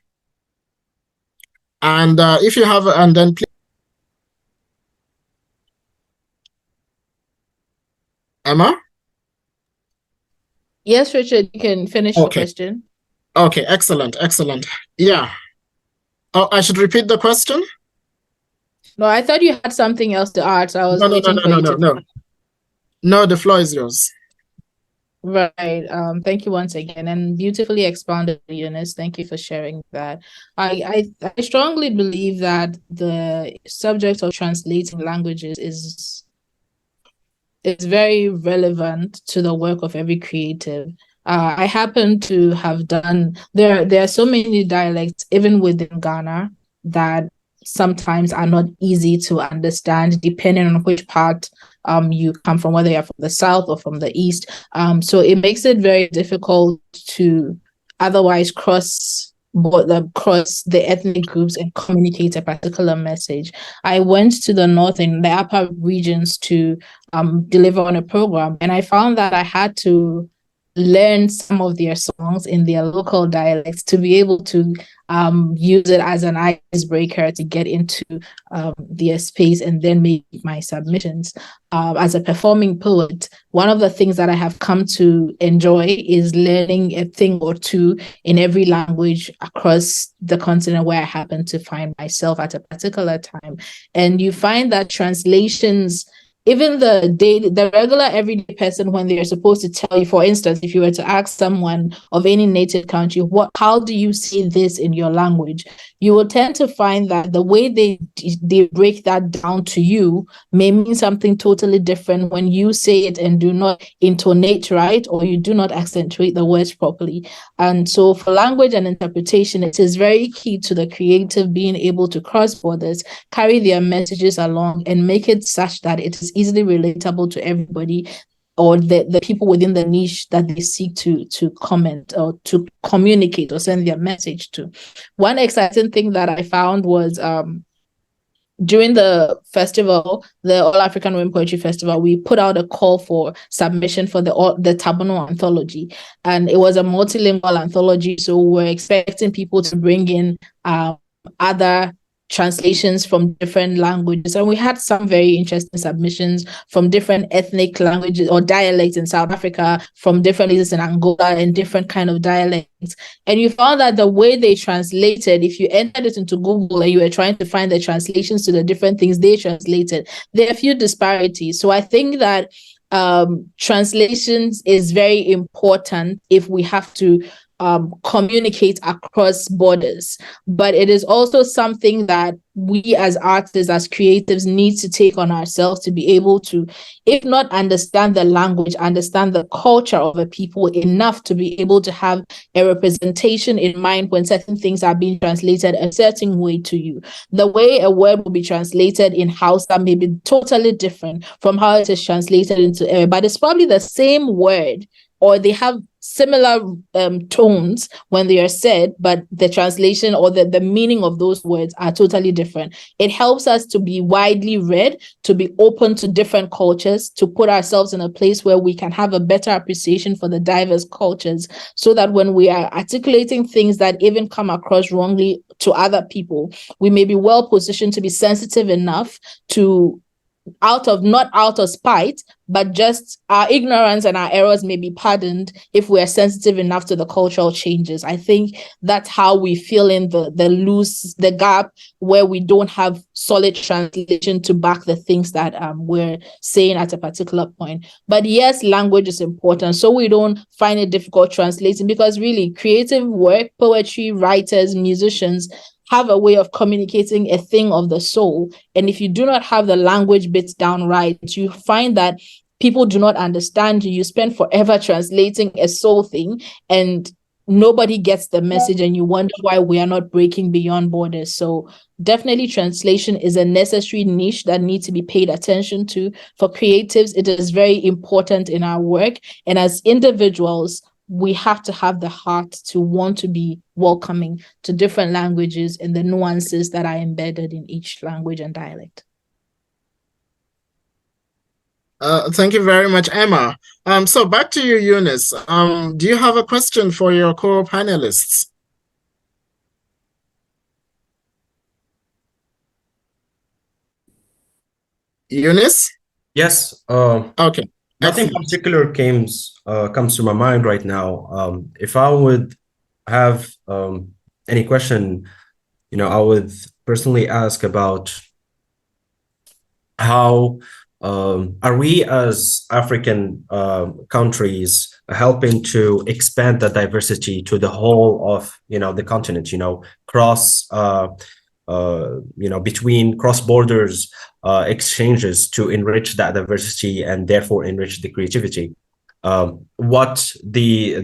And if you have, and then please, Emma? Yes, Richard, you can finish the question. Okay, excellent. Yeah. Oh, I should repeat the question? No, I thought you had something else to add, so I was waiting for you. No, the floor is yours. Right. Thank you once again, and beautifully expounded, Eunice. Thank you for sharing that. I strongly believe that the subject of translating languages is very relevant to the work of every creative. I happen to have done, there are so many dialects, even within Ghana, that sometimes are not easy to understand, depending on which part you come from, whether you're from the south or from the east. So it makes it very difficult to otherwise cross the ethnic groups and communicate a particular message. I went to the north and the upper regions to deliver on a program, and I found that I had to learn some of their songs in their local dialects to be able to use it as an icebreaker to get into their space and then make my submissions. As a performing poet, one of the things that I have come to enjoy is learning a thing or two in every language across the continent where I happen to find myself at a particular time. And you find that translations, even the regular everyday person, when they're supposed to tell you, for instance, if you were to ask someone of any native country, how do you say this in your language? You will tend to find that the way they break that down to you may mean something totally different when you say it and do not intonate right, or you do not accentuate the words properly. And so for language and interpretation, it is very key to the creative being able to cross borders, carry their messages along, and make it such that it is easily relatable to everybody, or the people within the niche that they seek to comment or to communicate or send their message to. One exciting thing that I found was during the festival, the All African Women Poetry Festival, we put out a call for submission for the Tabono anthology, and it was a multilingual anthology. So we're expecting people to bring in other translations from different languages, and we had some very interesting submissions from different ethnic languages or dialects in South Africa, from different places in Angola, and different kind of dialects. And you found that the way they translated, if you entered it into Google and you were trying to find the translations to the different things they translated, there are a few disparities. So I think that translations is very important if we have to communicate across borders, but it is also something that we as artists, as creatives, need to take on ourselves to be able to, if not understand the language, understand the culture of a people enough to be able to have a representation in mind when certain things are being translated a certain way to you. The way a word will be translated in Hausa may be totally different from how it is translated into Arabic, but it's probably the same word, or they have similar tones when they are said, but the translation or the meaning of those words are totally different. It helps us to be widely read, to be open to different cultures, to put ourselves in a place where we can have a better appreciation for the diverse cultures, so that when we are articulating things that even come across wrongly to other people, we may be well positioned to be sensitive enough to, not out of spite, but just our ignorance and our errors may be pardoned if we are sensitive enough to the cultural changes. I think that's how we fill in the gap where we don't have solid translation to back the things that we're saying at a particular point. But yes, language is important, so we don't find it difficult translating, because really creative work, poetry, writers, musicians have a way of communicating a thing of the soul. And if you do not have the language bits down right, you find that people do not understand you. You spend forever translating a soul thing and nobody gets the message, and you wonder why we are not breaking beyond borders. So definitely translation is a necessary niche that needs to be paid attention to. For creatives, it is very important in our work. And as individuals, we have to have the heart to want to be welcoming to different languages and the nuances that are embedded in each language and dialect. Thank you very much, Emma. So back to you, Eunice. Do you have a question for your co-panelists? Eunice? Yes. Okay. Nothing particular comes to my mind right now. If I would have any question, I would personally ask about how are we as African countries helping to expand the diversity to the whole of the continent, cross between cross borders exchanges to enrich that diversity and therefore enrich the creativity. What the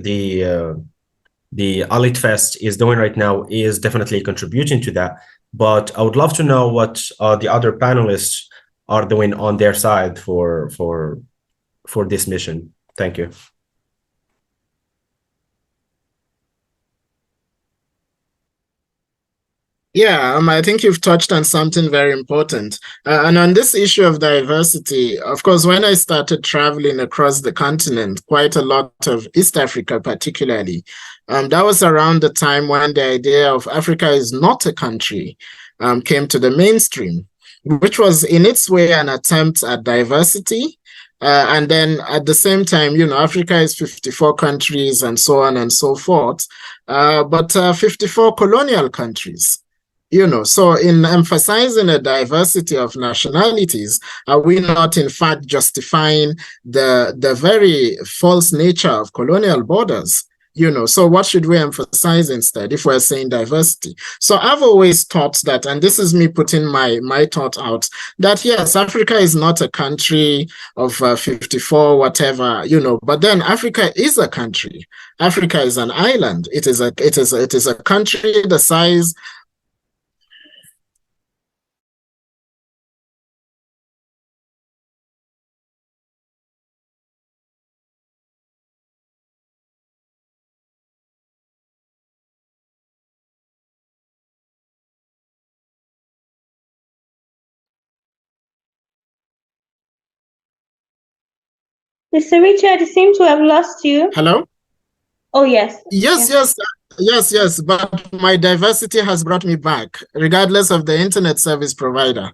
ALITFest is doing right now is definitely contributing to that, but I would love to know what the other panelists are doing on their side for this mission. Thank you. Yeah, I think you've touched on something very important. And on this issue of diversity, of course, when I started traveling across the continent, quite a lot of East Africa particularly, that was around the time when the idea of Africa is not a country came to the mainstream, which was in its way an attempt at diversity. And then at the same time, Africa is 54 countries and so on and so forth, but 54 colonial countries. So in emphasizing a diversity of nationalities, are we not in fact justifying the very false nature of colonial borders? So what should we emphasize instead if we're saying diversity? So I've always thought that, and this is me putting my thought out, that yes, Africa is not a country of 54 whatever, but then Africa is a country. Africa is an island. It is a country the size. Mr. Richard, I seem to have lost you. Hello? Oh, yes. Yes. But my diversity has brought me back, regardless of the internet service provider.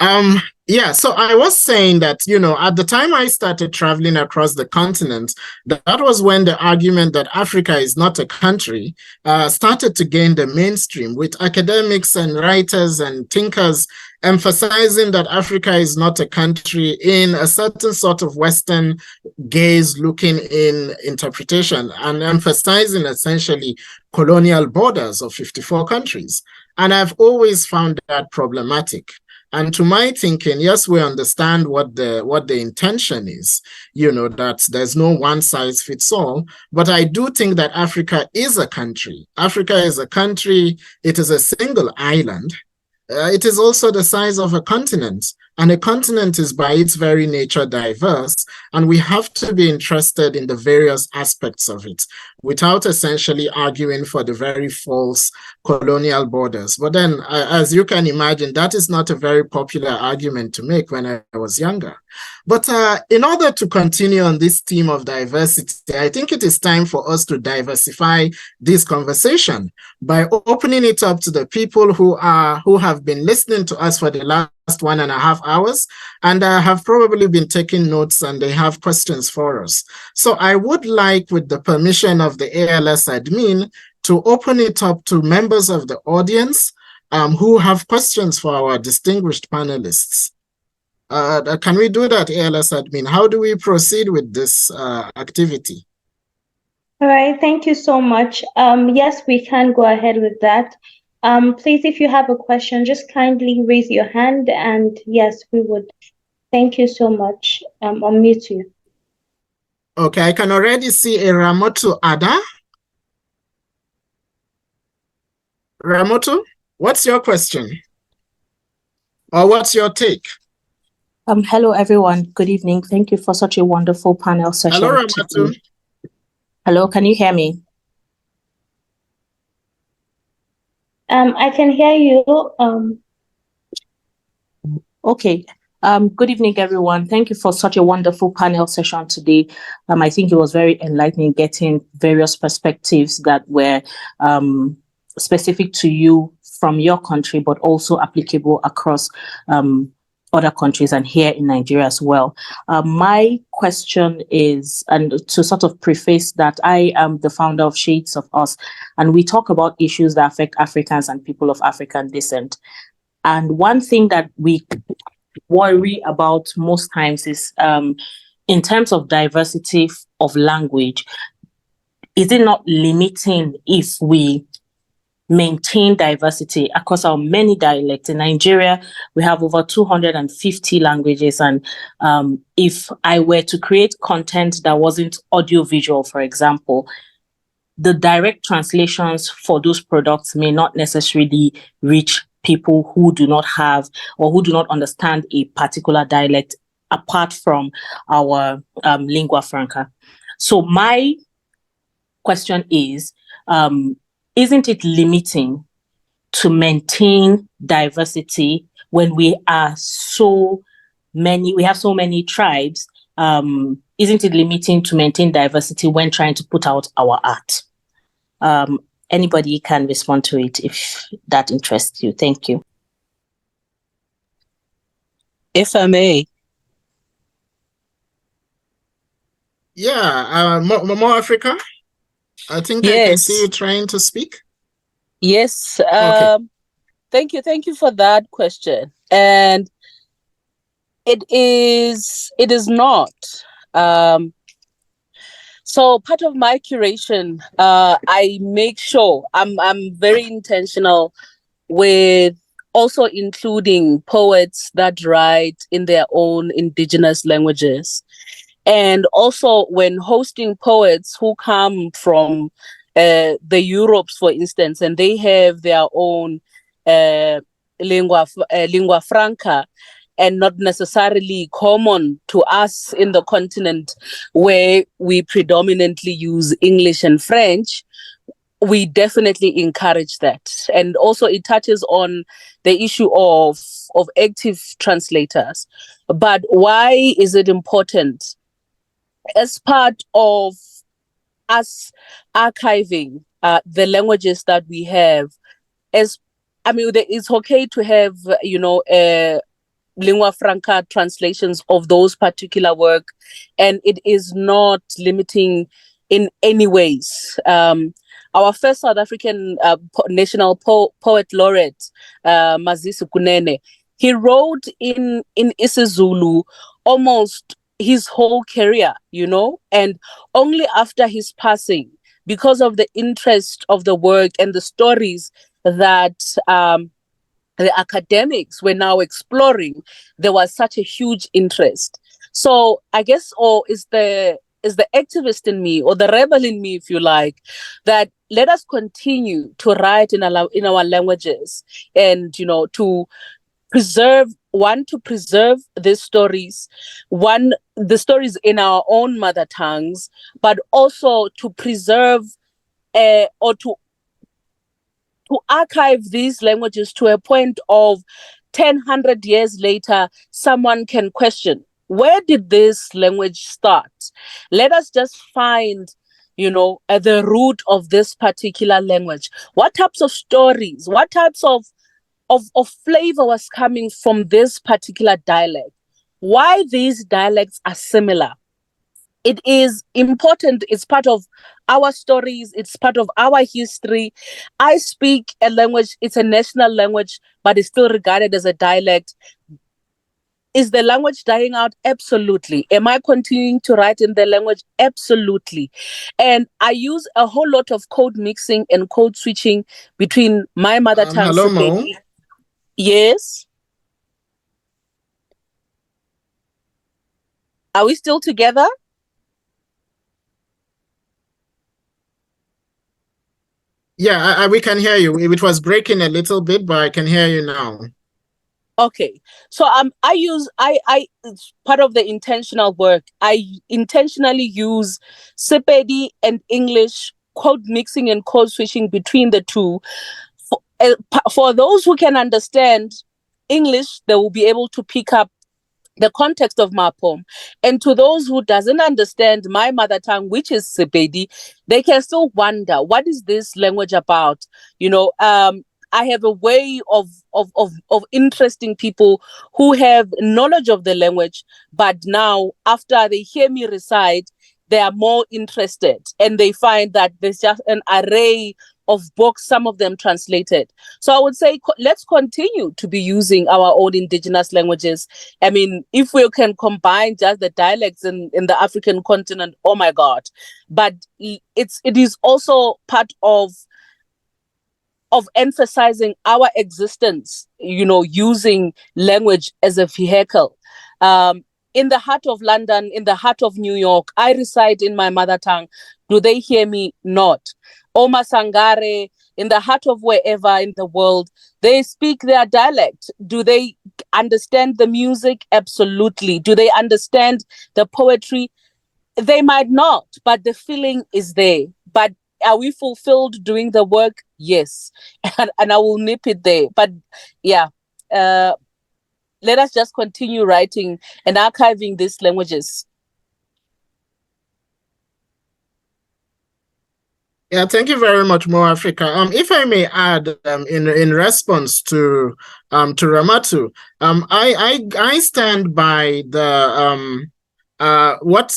So I was saying that, at the time I started traveling across the continent, that was when the argument that Africa is not a country started to gain the mainstream, with academics and writers and thinkers emphasizing that Africa is not a country in a certain sort of Western gaze looking in interpretation, and emphasizing essentially colonial borders of 54 countries. And I've always found that problematic. And to my thinking, yes, we understand what the intention is, that there's no one size fits all. But I do think that Africa is a country. Africa is a country. It is a single island. It is also the size of a continent. And a continent is by its very nature diverse, and we have to be interested in the various aspects of it without essentially arguing for the very false colonial borders. But then, as you can imagine, that is not a very popular argument to make when I was younger. But in order to continue on this theme of diversity, I think it is time for us to diversify this conversation by opening it up to the people who have been listening to us for the last 1.5 hours and have probably been taking notes, and they have questions for us. So I would like, with the permission of the ALS admin, to open it up to members of the audience who have questions for our distinguished panelists. Can we do that, ALS admin? How do we proceed with this activity? All right, thank you so much. Yes, we can go ahead with that. Please, if you have a question, just kindly raise your hand, and yes, we would. Thank you so much. Unmute you. Okay, I can already see a Ramotu Ada. Ramotu, what's your question? Or what's your take? Hello, everyone. Good evening. Thank you for such a wonderful panel session. Hello, Ramotu. Hello, can you hear me? I can hear you. Okay. Good evening, everyone. Thank you for such a wonderful panel session today. I think it was very enlightening, getting various perspectives that were specific to you from your country, but also applicable across other countries and here in Nigeria as well. My question is, and to sort of preface that, I am the founder of Shades of Us, and we talk about issues that affect Africans and people of African descent. And one thing that we worry about most times is, in terms of diversity of language, is it not limiting if we maintain diversity across our many dialects? In Nigeria, we have over 250 languages. And if I were to create content that wasn't audiovisual, for example, the direct translations for those products may not necessarily reach people who do not have or who do not understand a particular dialect apart from our lingua franca. So my question is, isn't it limiting to maintain diversity when we have so many tribes? Isn't it limiting to maintain diversity when trying to put out our art? Anybody can respond to it if that interests you. Thank you. If I may. Yeah, more Africa. I think I can see you trying to speak. Yes. Okay. Thank you for that question. And it is not. So part of my curation, I make sure I'm very intentional with also including poets that write in their own indigenous languages. And also when hosting poets who come from the Europes, for instance, and they have their own lingua franca, and not necessarily common to us in the continent where we predominantly use English and French, we definitely encourage that. And also it touches on the issue of active translators. But why is it important? As part of us archiving the languages that we have, it's okay to have, lingua franca translations of those particular work, and it is not limiting in any ways. Our first South African national poet laureate, Mazisi Kunene, he wrote in isiZulu almost his whole career, and only after his passing, because of the interest of the work and the stories that the academics were now exploring, there was such a huge interest. So I guess, is the activist in me, or the rebel in me, if you like, that let us continue to write in our languages, and to preserve these stories, the stories in our own mother tongues, but also to preserve or to archive these languages to a point of 100 years later, someone can question, where did this language start? Let us just find, the root of this particular language. What types of stories, what types of flavor was coming from this particular dialect? Why these dialects are similar? It is important. It's part of our stories. It's part of our history. I speak a language. It's a national language, but it's still regarded as a dialect. Is the language dying out? Absolutely. Am I continuing to write in the language? Absolutely. And I use a whole lot of code mixing and code switching between my mother tongue. Hello, Mo. Yes. Are we still together? Yeah, we can hear you. It was breaking a little bit, but I can hear you now. Okay, so it's part of the intentional work. I intentionally use Sepedi and English, code mixing and code switching between the two. For those who can understand English, they will be able to pick up the context of my poem. And to those who doesn't understand my mother tongue, which is Sepedi, they can still wonder, what is this language about? I have a way of interesting people who have knowledge of the language, but now after they hear me recite, they are more interested, and they find that there's just an array of books, some of them translated. So I would say, let's continue to be using our own indigenous languages. I mean, if we can combine just the dialects in the African continent, oh my God. But it is also part of emphasizing our existence, using language as a vehicle. In the heart of London, in the heart of New York, I recite in my mother tongue. Do they hear me? Not. Oma Sangare, in the heart of wherever in the world, they speak their dialect. Do they understand the music? Absolutely. Do they understand the poetry? They might not, but the feeling is there. But are we fulfilled doing the work? Yes. And I will nip it there. But yeah, let us just continue writing and archiving these languages. Yeah, thank you very much, Mo Africa. If I may add, in response to Ramatu, I stand by the what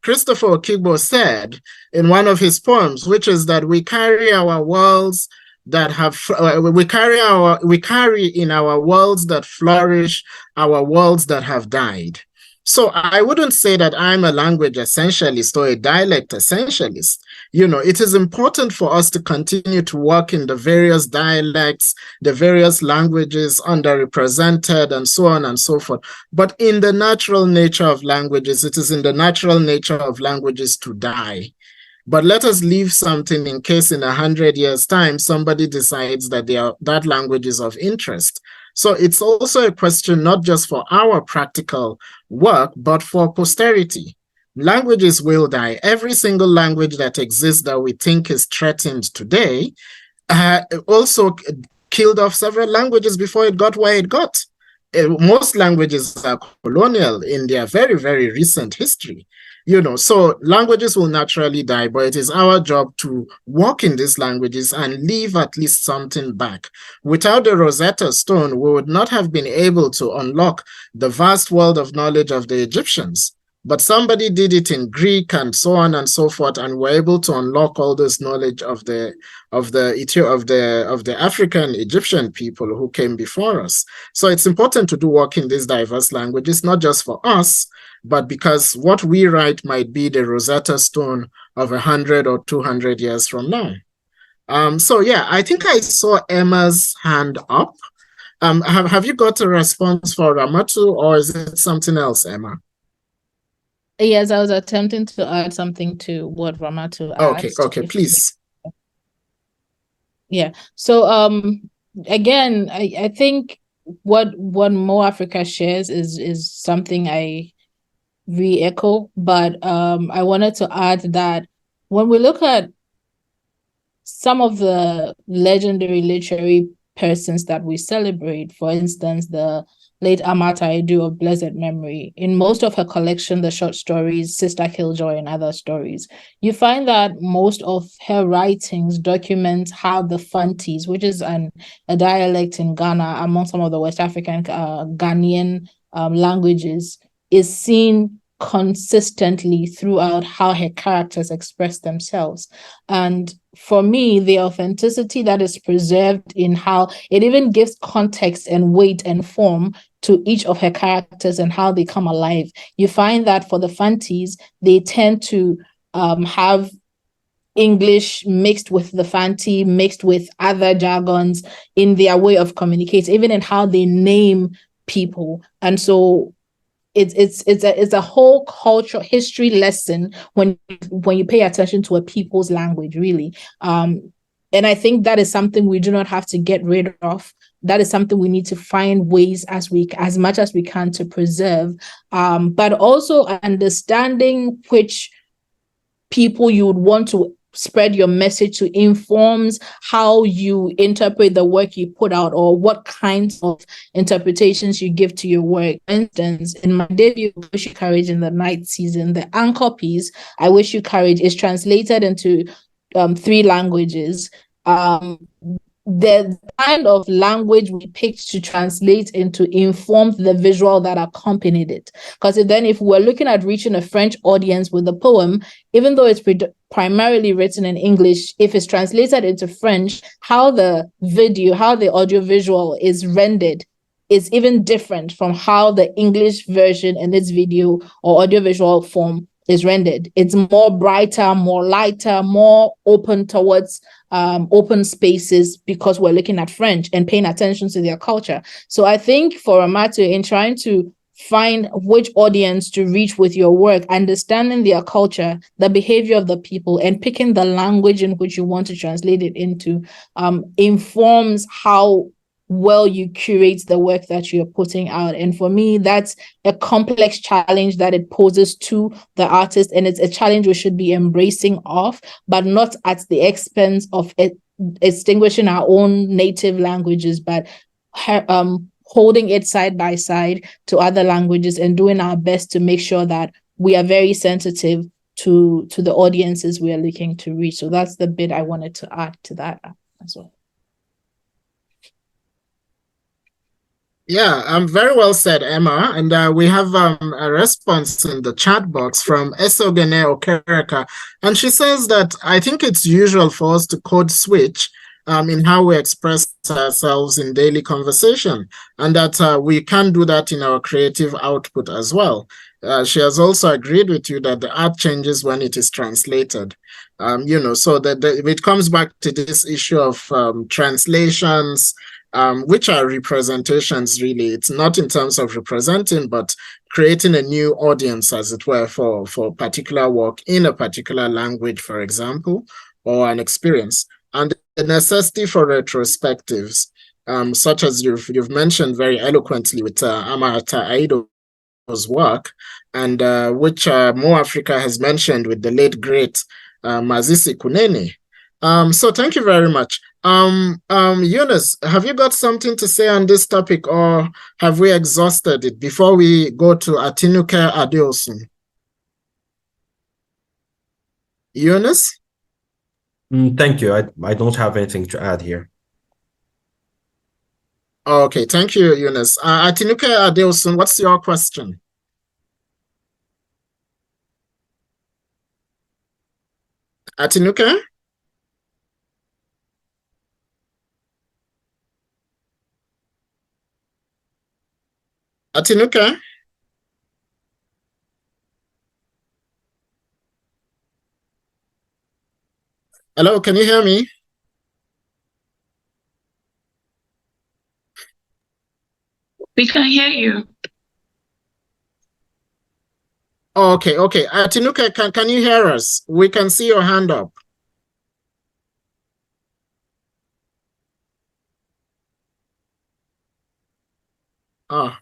Christopher Okigbo said in one of his poems, which is that we carry our worlds that have we carry in our worlds that flourish our worlds that have died. So I wouldn't say that I'm a language essentialist or a dialect essentialist. You know, it is important for us to continue to work in the various dialects, the various languages underrepresented, and so on and so forth. But in the natural nature of languages, it is in the natural nature of languages to die. But let us leave something in case in 100 years' time, somebody decides that that language is of interest. So it's also a question not just for our practical work, but for posterity. Languages will die. Every single language that exists that we think is threatened today also killed off several languages before it got where it got. Most languages are colonial in their very, very recent history. You know, so languages will naturally die, but it is our job to work in these languages and leave at least something back. Without the Rosetta Stone, we would not have been able to unlock the vast world of knowledge of the Egyptians. But somebody did it in Greek and so on and so forth, and were able to unlock all this knowledge of the African Egyptian people who came before us. So it's important to do work in these diverse languages, not just for us, but because what we write might be the Rosetta Stone of 100 or 200 years from now. So yeah, I think I saw Emma's hand up. Have you got a response for Ramatu, or is it something else, Emma? Yes, I was attempting to add something to what Ramatu asked. Okay, please. Yeah. So again, I think what Mo Africa shares is something I re-echo, but I wanted to add that when we look at some of the legendary literary persons that we celebrate, for instance, the late Amata Edu of blessed memory, in most of her collection, the short stories, Sister Killjoy and other stories, you find that most of her writings document how the Fantis, which is a dialect in Ghana among some of the West African Ghanaian languages, is seen consistently throughout how her characters express themselves. And for me, the authenticity that is preserved in how it even gives context and weight and form to each of her characters and how they come alive. You find that for the Fantis, they tend to have English mixed with the Fanti, mixed with other jargons in their way of communicating, even in how they name people. And so it's a whole cultural history lesson when you pay attention to a people's language, really. And I think that is something we do not have to get rid of. That is something we need to find ways as much as we can to preserve, but also understanding which people you would want to spread your message to informs how you interpret the work you put out, or what kinds of interpretations you give to your work. For instance, in my debut, I Wish You Courage in the Night Season, the anchor piece, I Wish You Courage, is translated into 3 languages. The kind of language we picked to translate into informed the visual that accompanied it. Because if we're looking at reaching a French audience with the poem, even though it's primarily written in English, if it's translated into French, how the audiovisual is rendered is even different from how the English version in its video or audiovisual form is rendered. It's more brighter, more lighter, more open towards open spaces, because we're looking at French and paying attention to their culture. So I think for Ramatu, in trying to find which audience to reach with your work, understanding their culture, the behavior of the people, and picking the language in which you want to translate it into informs how well you curate the work that you're putting out. And for me, that's a complex challenge that it poses to the artist, and it's a challenge we should be embracing of, but not at the expense of extinguishing our own native languages, but holding it side by side to other languages and doing our best to make sure that we are very sensitive to the audiences we are looking to reach. So that's the bit I wanted to add to that as well. Yeah, very well said, Emma. And we have a response in the chat box from Esogene Okereka. And she says that I think it's usual for us to code switch in how we express ourselves in daily conversation, and that we can do that in our creative output as well. She has also agreed with you that the art changes when it is translated. So that it comes back to this issue of translations, which are representations, really. It's not in terms of representing, but creating a new audience, as it were, for particular work in a particular language, for example, or an experience. And the necessity for retrospectives, such as you've mentioned very eloquently with Amarata Aido's work, and which Mo Africa has mentioned with the late, great Mazisi Kunene. So thank you very much. Eunice, have you got something to say on this topic, or have we exhausted it before we go to Atinuke Adeosun? Eunice? Thank you. I don't have anything to add here. Okay, thank you, Eunice. Atinuke Adeosun, what's your question? Atinuke? Atinuke? Hello, can you hear me? We can hear you. Oh, okay. Atinuke, can you hear us? We can see your hand up.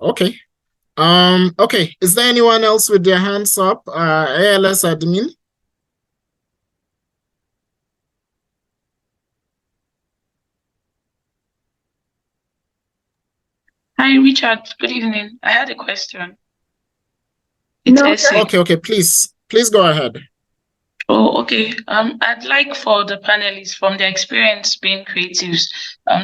Okay. Okay. Is there anyone else with their hands up? ALS admin? Hi, Richard. Good evening. I had a question. Okay. Please go ahead. Oh, okay. I'd like for the panelists, from their experience being creatives,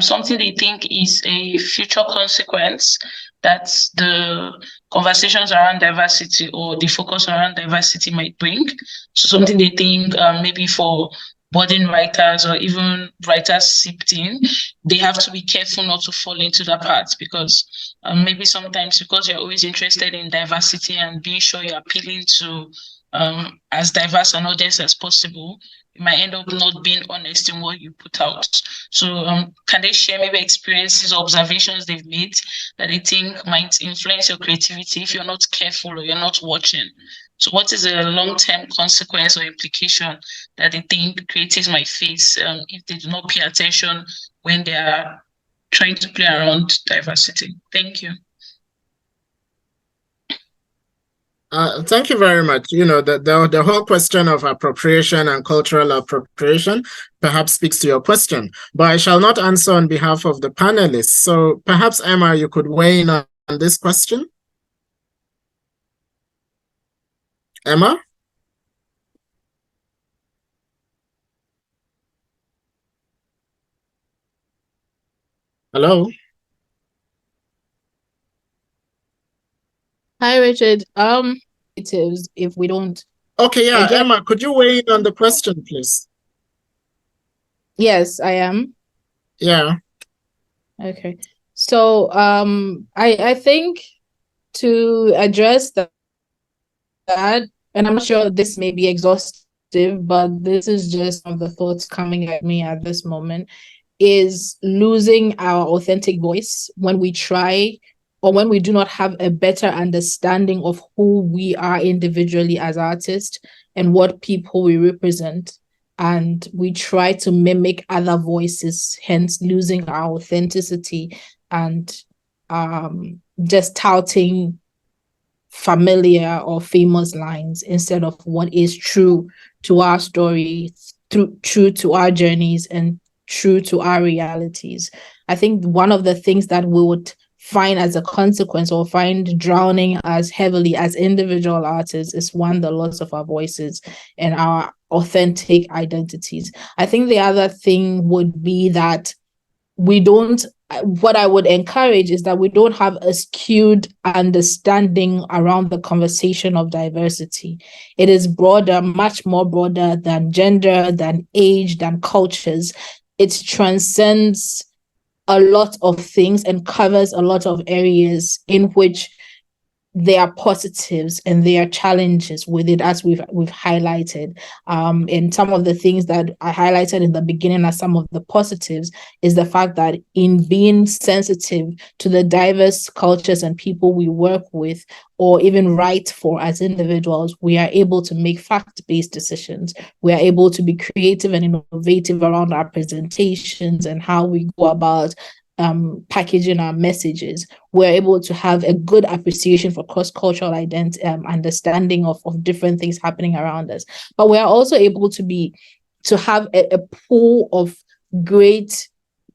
something they think is a future consequence that the conversations around diversity or the focus around diversity might bring. So something they think maybe for budding writers or even writers sipped in, they have to be careful not to fall into that part, because maybe sometimes, because you're always interested in diversity and being sure you're appealing to as diverse an audience as possible, you might end up not being honest in what you put out. So can they share maybe experiences or observations they've made that they think might influence your creativity if you're not careful or you're not watching? So what is a long-term consequence or implication that they think creatives might face if they do not pay attention when they are trying to play around diversity? Thank you. Thank you very much. The whole question of appropriation and cultural appropriation perhaps speaks to your question, but I shall not answer on behalf of the panelists. So perhaps, Emma, you could weigh in on this question. Emma? Hello? Hi, Richard. If we don't. Okay, yeah, Emma, could you weigh in on the question, please? Yes, I am. Yeah. Okay. So I think to address that, and I'm not sure this may be exhaustive, but this is just some of the thoughts coming at me at this moment, is losing our authentic voice when we try, or when we do not have a better understanding of who we are individually as artists and what people we represent, and we try to mimic other voices, hence losing our authenticity. and just touting familiar or famous lines instead of what is true to our story, true to our journeys, and true to our realities. I think one of the things that we would find as a consequence, or find drowning us heavily as individual artists, is one, the loss of our voices and our authentic identities. I think the other thing would be that what I would encourage is that we don't have a skewed understanding around the conversation of diversity. It is broader, much more broader than gender, than age, than cultures. It transcends a lot of things and covers a lot of areas in which there are positives and there are challenges with it, as we've highlighted. And some of the things that I highlighted in the beginning as some of the positives is the fact that in being sensitive to the diverse cultures and people we work with, or even write for as individuals, we are able to make fact-based decisions. We are able to be creative and innovative around our presentations and how we go about packaging our messages. We're able to have a good appreciation for cross-cultural understanding of different things happening around us. But we're also able to have a pool of great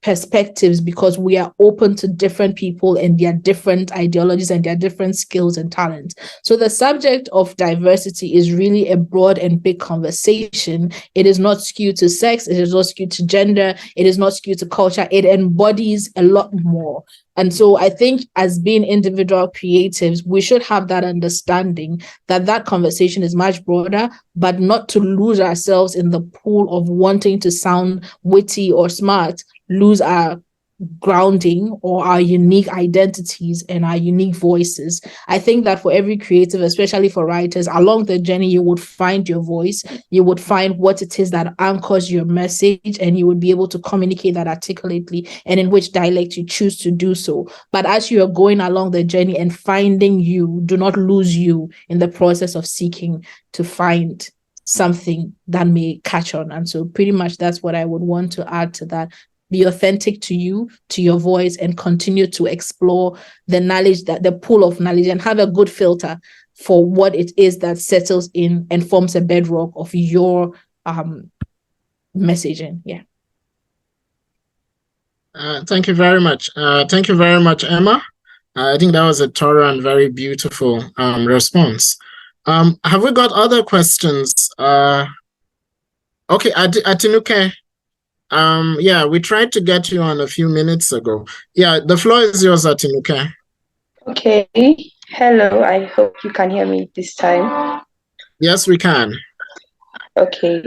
perspectives because we are open to different people and their different ideologies and their different skills and talents. So the subject of diversity is really a broad and big conversation. It is not skewed to sex, it is not skewed to gender, it is not skewed to culture. It embodies a lot more. And so I think as being individual creatives, we should have that understanding that that conversation is much broader, but not to lose ourselves in the pool of wanting to sound witty or smart, lose our grounding or our unique identities and our unique voices. I think that for every creative, especially for writers, along the journey, you would find your voice, you would find what it is that anchors your message, and you would be able to communicate that articulately and in which dialect you choose to do so. But as you are going along the journey and finding you, do not lose you in the process of seeking to find something that may catch on. And so pretty much that's what I would want to add to that. Be authentic to you, to your voice, and continue to explore the knowledge, that the pool of knowledge, and have a good filter for what it is that settles in and forms a bedrock of your messaging. Yeah. Thank you very much. Thank you very much, Emma. I think that was a thorough and very beautiful response. Have we got other questions? Okay, Atinuke. Yeah, we tried to get you on a few minutes ago. Yeah, the floor is yours, Atinuke. Okay. Hello, I hope you can hear me this time. Yes, we can. Okay.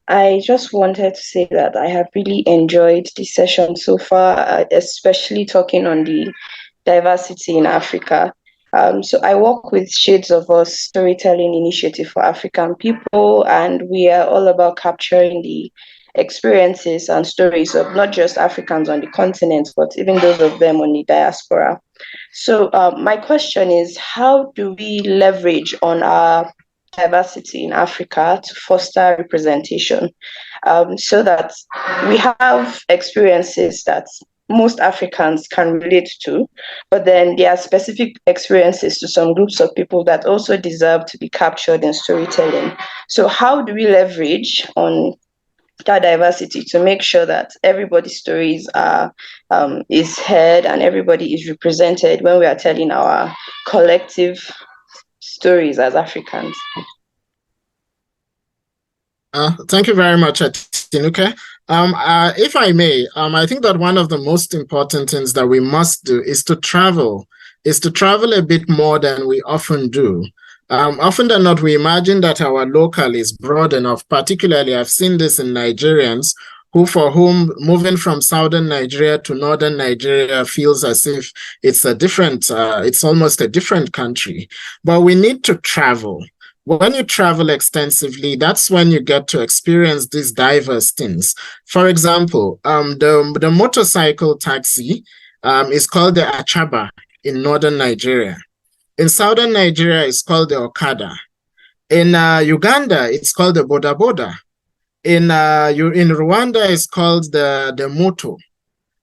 I just wanted to say that I have really enjoyed this session so far, especially talking on the diversity in Africa. So I work with Shades of Us Storytelling Initiative for African People, and we are all about capturing the experiences and stories of not just Africans on the continent, but even those of them on the diaspora. So my question is, how do we leverage on our diversity in Africa to foster representation, so that we have experiences that most Africans can relate to, but then there are specific experiences to some groups of people that also deserve to be captured in storytelling. So how do we leverage on that diversity to make sure that everybody's stories are is heard and everybody is represented when we are telling our collective stories as Africans? Thank you very much, Atinuke. If I may, I think that one of the most important things that we must do is to travel a bit more than we often do. Often than not, we imagine that our local is broad enough. Particularly, I've seen this in Nigerians for whom moving from southern Nigeria to northern Nigeria feels as if it's it's almost a different country. But we need to travel. When you travel extensively, that's when you get to experience these diverse things. For example, the motorcycle taxi is called the Achaba in northern Nigeria. In southern Nigeria, it's called the Okada. In Uganda, it's called the Boda Boda. In Rwanda, it's called the Moto.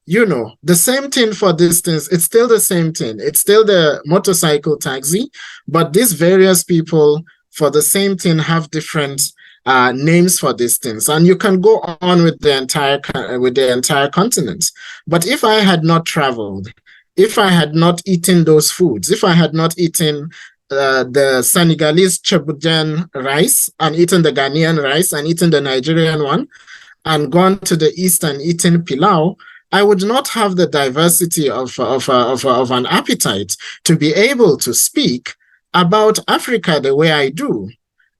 the same thing for distance. It's still the same thing. It's still the motorcycle taxi, but these various people for the same thing have different names for these things, and you can go on with the entire continent. But if I had not traveled, if I had not eaten those foods, if I had not eaten the Senegalese Cheboudian rice and eaten the Ghanaian rice and eaten the Nigerian one and gone to the East and eaten pilau, I would not have the diversity of an appetite to be able to speak about Africa the way I do.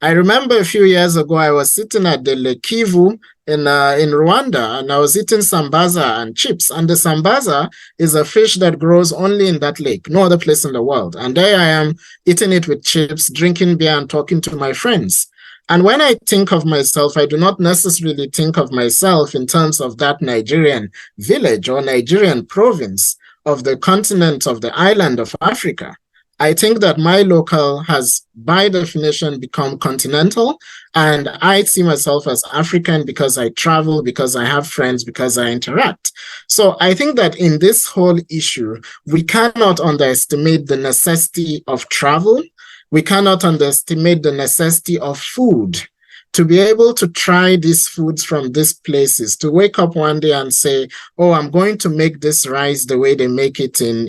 I remember a few years ago, I was sitting at the Lake Kivu in Rwanda, and I was eating sambaza and chips. And the sambaza is a fish that grows only in that lake, no other place in the world. And there I am eating it with chips, drinking beer, and talking to my friends. And when I think of myself, I do not necessarily think of myself in terms of that Nigerian village or Nigerian province of the continent of the island of Africa. I think that my local has, by definition, become continental, and I see myself as African because I travel, because I have friends, because I interact. So I think that in this whole issue, we cannot underestimate the necessity of travel. We cannot underestimate the necessity of food, to be able to try these foods from these places, to wake up one day and say, oh, I'm going to make this rice the way they make it in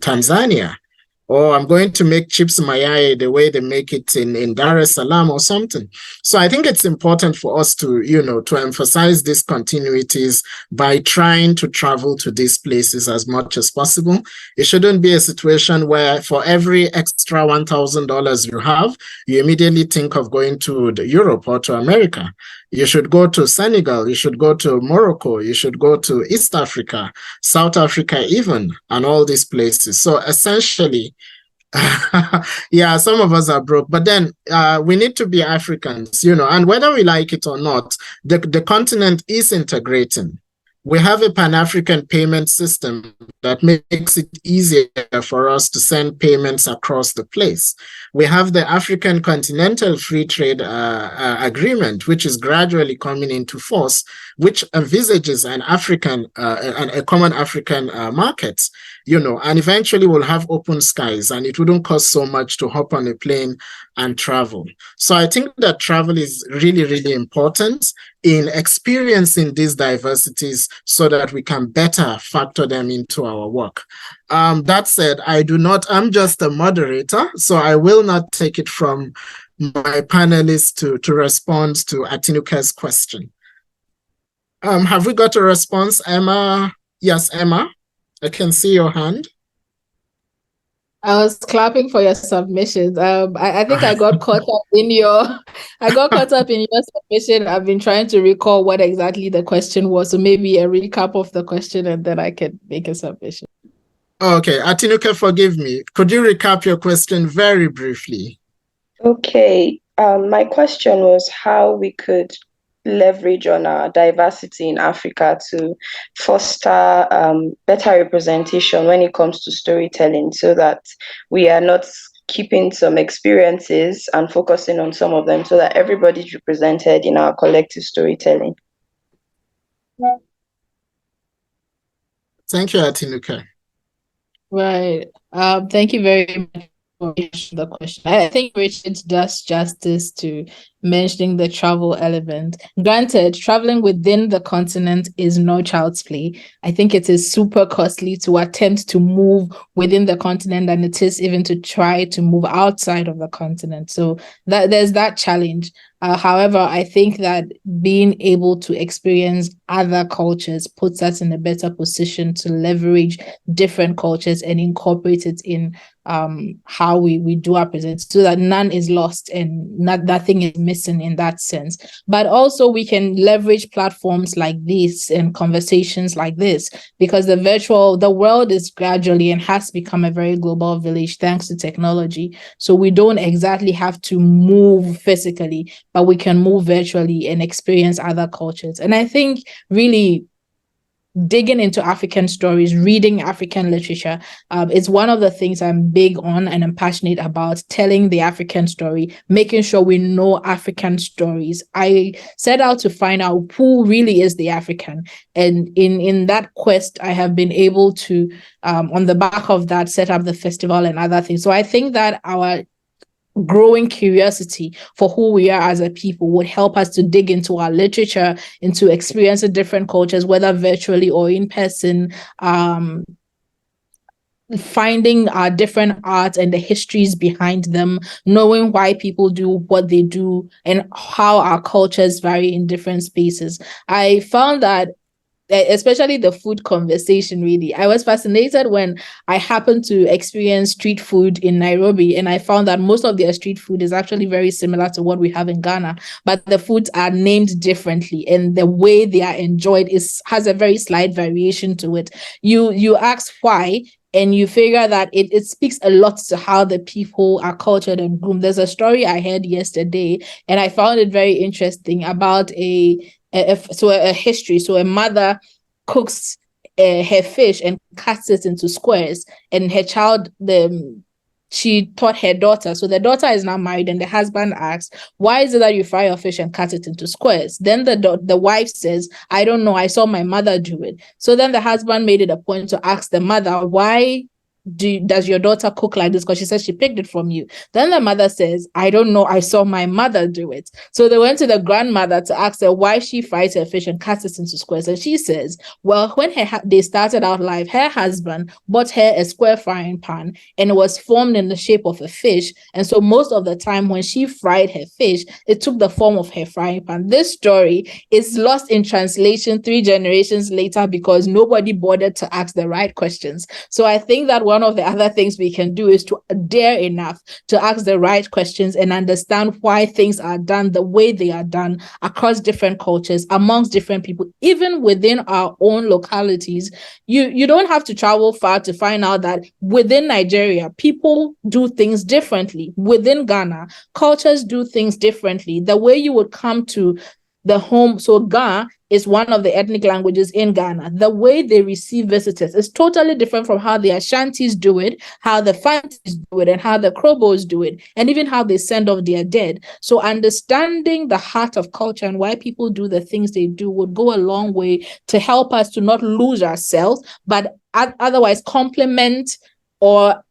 Tanzania. Or I'm going to make chips mayai the way they make it in Dar es Salaam or something. So I think it's important for us to, to emphasize these continuities by trying to travel to these places as much as possible. It shouldn't be a situation where for every extra $1,000 you have, you immediately think of going to Europe or to America. You should go to Senegal, you should go to Morocco, you should go to East Africa, South Africa even, and all these places. So essentially, yeah, some of us are broke, but then we need to be Africans, and whether we like it or not, the continent is integrating. We have a Pan-African payment system that makes it easier for us to send payments across the place. We have the African Continental Free Trade Agreement, which is gradually coming into force, which envisages a common African market, and eventually we'll have open skies, and it wouldn't cost so much to hop on a plane and travel. So I think that travel is really, really important in experiencing these diversities so that we can better factor them into our work. That said, I'm just a moderator, so I will not take it from my panelists to respond to Atinuke's question. Have we got a response, Emma? Yes, Emma, I can see your hand. I was clapping for your submissions. I think I got caught up in your submission. I've been trying to recall what exactly the question was. So maybe a recap of the question and then I can make a submission. Okay, Atinuke, forgive me. Could you recap your question very briefly? Okay, my question was how we could leverage on our diversity in Africa to foster better representation when it comes to storytelling, so that we are not keeping some experiences and focusing on some of them, so that everybody's represented in our collective storytelling. Thank you, Atinuke. Right. Thank you very much for the question. I think Richard does justice to mentioning the travel element. Granted, traveling within the continent is no child's play. I think it is super costly to attempt to move within the continent, and it is even to try to move outside of the continent. So there's that challenge. However, I think that being able to experience other cultures puts us in a better position to leverage different cultures and incorporate it in how we do our presence, so that none is lost and nothing is missing in that sense. But also we can leverage platforms like this and conversations like this, because the world is gradually and has become a very global village thanks to technology. So we don't exactly have to move physically, but we can move virtually and experience other cultures. And I think really digging into African stories, reading African literature, is one of the things I'm big on and I'm passionate about, telling the African story, making sure we know African stories. I set out to find out who really is the African. And in that quest, I have been able to, on the back of that, set up the festival and other things. So I think that our growing curiosity for who we are as a people would help us to dig into our literature, into experiencing different cultures, whether virtually or in person, finding our different arts and the histories behind them, knowing why people do what they do and how our cultures vary in different spaces. I found that especially the food conversation, really, I was fascinated when I happened to experience street food in Nairobi, and I found that most of their street food is actually very similar to what we have in Ghana, but the foods are named differently, and the way they are enjoyed has a very slight variation to it. You ask why, and you figure that it speaks a lot to how the people are cultured and groomed. There's a story I heard yesterday, and I found it very interesting about a history. So a mother cooks her fish and cuts it into squares, and her child, she taught her daughter. So the daughter is now married, and the husband asks, why is it that you fry your fish and cut it into squares? Then the wife says, I don't know, I saw my mother do it. So then the husband made it a point to ask the mother, why does your daughter cook like this? Because she says she picked it from you. Then the mother says, I don't know, I saw my mother do it. So they went to the grandmother to ask her why she fries her fish and cuts it into squares. And she says, well, when they started out life, her husband bought her a square frying pan, and it was formed in the shape of a fish. And so most of the time when she fried her fish, it took the form of her frying pan. This story is lost in translation 3 generations later because nobody bothered to ask the right questions. So I think that one of the other things we can do is to dare enough to ask the right questions and understand why things are done the way they are done across different cultures, amongst different people, even within our own localities. You don't have to travel far to find out that within Nigeria, people do things differently. Within Ghana, cultures do things differently. The way you would come to the home, so Ga is one of the ethnic languages in Ghana. The way they receive visitors is totally different from how the Ashantis do it, how the Fantis do it, and how the Krobos do it, and even how they send off their dead. So understanding the heart of culture and why people do the things they do would go a long way to help us to not lose ourselves, but otherwise complement or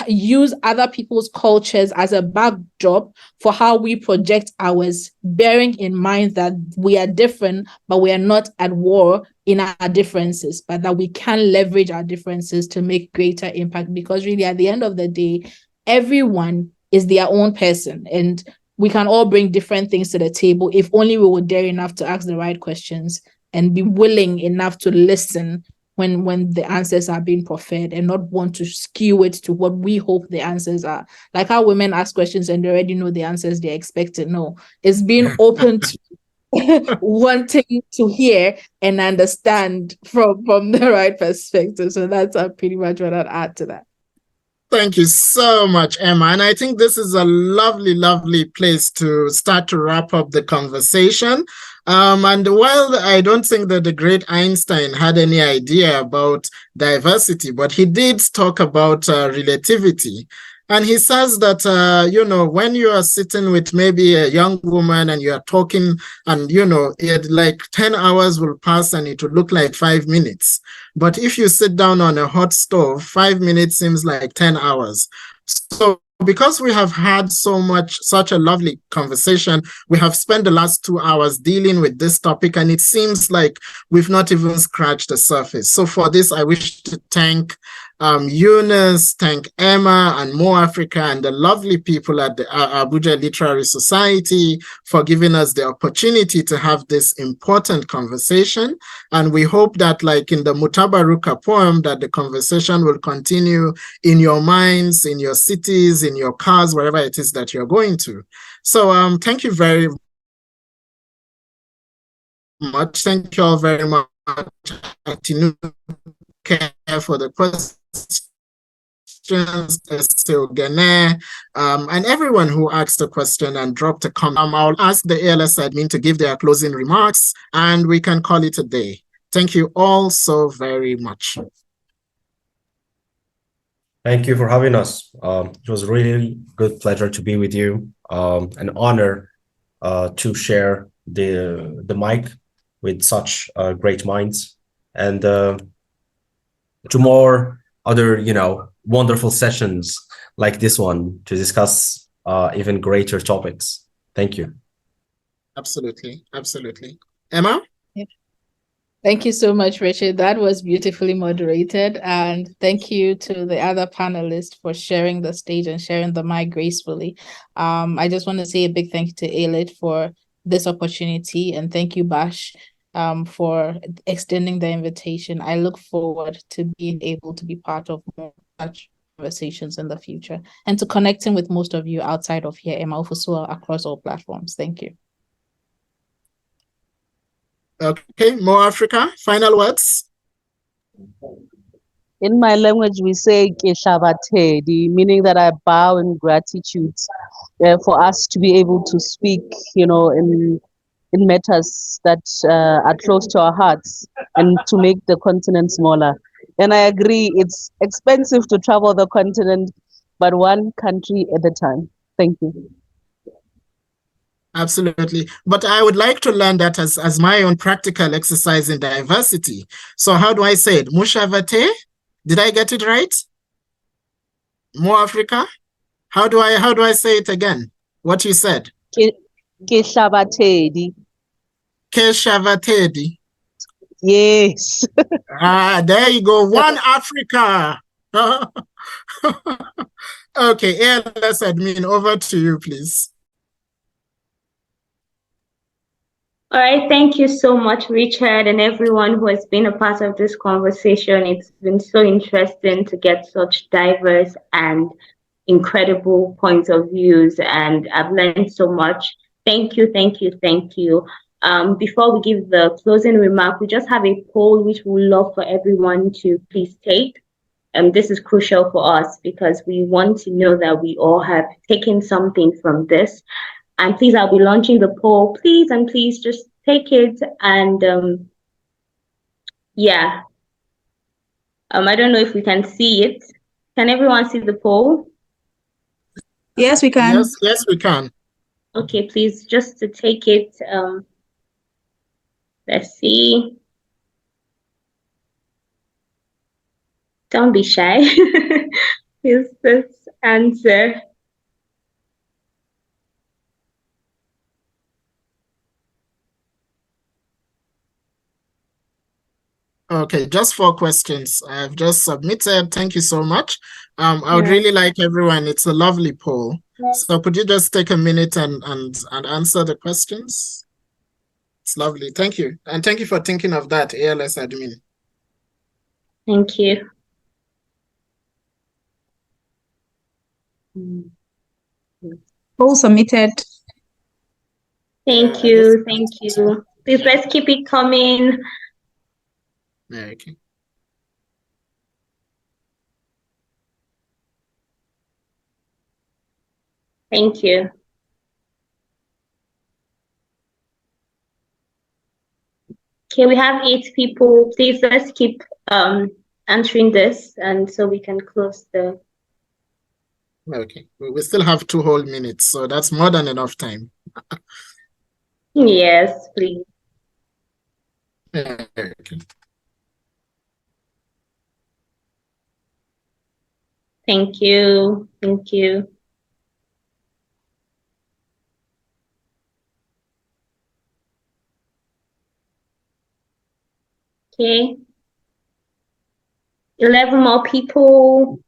use other people's cultures as a backdrop for how we project ours, bearing in mind that we are different, but we are not at war in our differences, but that we can leverage our differences to make greater impact. Because really, at the end of the day, everyone is their own person, and we can all bring different things to the table if only we would dare enough to ask the right questions and be willing enough to listen when the answers are being proffered, and not want to skew it to what we hope the answers are. Like how women ask questions and they already know the answers they're expected. No, it's being open to wanting to hear and understand from the right perspective. So that's pretty much what I'd add to that. Thank you so much, Emma. And I think this is a lovely, lovely place to start to wrap up the conversation. And while I don't think that the great Einstein had any idea about diversity, but he did talk about relativity. And he says that, when you are sitting with maybe a young woman and you are talking and, like 10 hours will pass and it will look like 5 minutes. But if you sit down on a hot stove, 5 minutes seems like 10 hours. So because we have had such a lovely conversation, we have spent the last 2 hours dealing with this topic, and it seems like we've not even scratched the surface. So for this, I wish to thank Eunice, thank Emma and More Africa and the lovely people at the Abuja Literary Society for giving us the opportunity to have this important conversation. And we hope that, like in the Mutabaruka poem, that the conversation will continue in your minds, in your cities, in your cars, wherever it is that you're going to. So thank you very much. Thank you all very much for the questions, and everyone who asked a question and dropped a comment. I'll ask the ALS admin to give their closing remarks, and we can call it a day. Thank you all so very much. Thank you for having us. It was really good pleasure to be with you. An honor to share the mic with such great minds, and to more other, wonderful sessions like this one to discuss even greater topics. Thank you. Absolutely, absolutely. Emma? Thank you so much, Richard. That was beautifully moderated. And thank you to the other panelists for sharing the stage and sharing the mic gracefully. I just want to say a big thank you to ALIT for this opportunity. And thank you, Bash, for extending the invitation. I look forward to being able to be part of more such conversations in the future and to connecting with most of you outside of here, Emma Ofusua, across all platforms. Thank you. Okay, More Africa, final words. In my language, we say "Keshavatedi," meaning that I bow in gratitude for us to be able to speak, in matters that are close to our hearts and to make the continent smaller. And I agree, it's expensive to travel the continent, but one country at a time. Thank you. Absolutely. But I would like to learn that as my own practical exercise in diversity. So how do I say it? Mushavate? Did I get it right? More Africa? How do I say it again? What you said? Keshavatedi. Keshavatedi. Yes. There you go. One Africa. Okay, ALS admin, over to you, please. All right, thank you so much, Richard, and everyone who has been a part of this conversation. It's been so interesting to get such diverse and incredible points of views, and I've learned so much. Thank you, thank you, thank you. Before we give the closing remark, we just have a poll which we would love for everyone to please take. This is crucial for us because we want to know that we all have taken something from this. And please, I'll be launching the poll. Please and please just take it. And yeah, I don't know if we can see it. Can everyone see the poll? Yes, we can. Yes, we can. Okay, please, just to take it. Let's see. Don't be shy. Here's this answer. Okay, just 4 questions. I've just submitted. Thank you so much. I would really like everyone. It's a lovely poll. So could you just take a minute and answer the questions? It's lovely. Thank you. And thank you for thinking of that, ALS admin. Thank you. Poll submitted. Thank you. Thank you. Please, let's keep it coming. Okay. Thank you. Okay, we have 8 people. Please, let's keep answering this, and so we can close the. Okay, we still have 2 whole minutes, so that's more than enough time. Yes, please. Okay. Thank you. Thank you. Okay. 11 more people.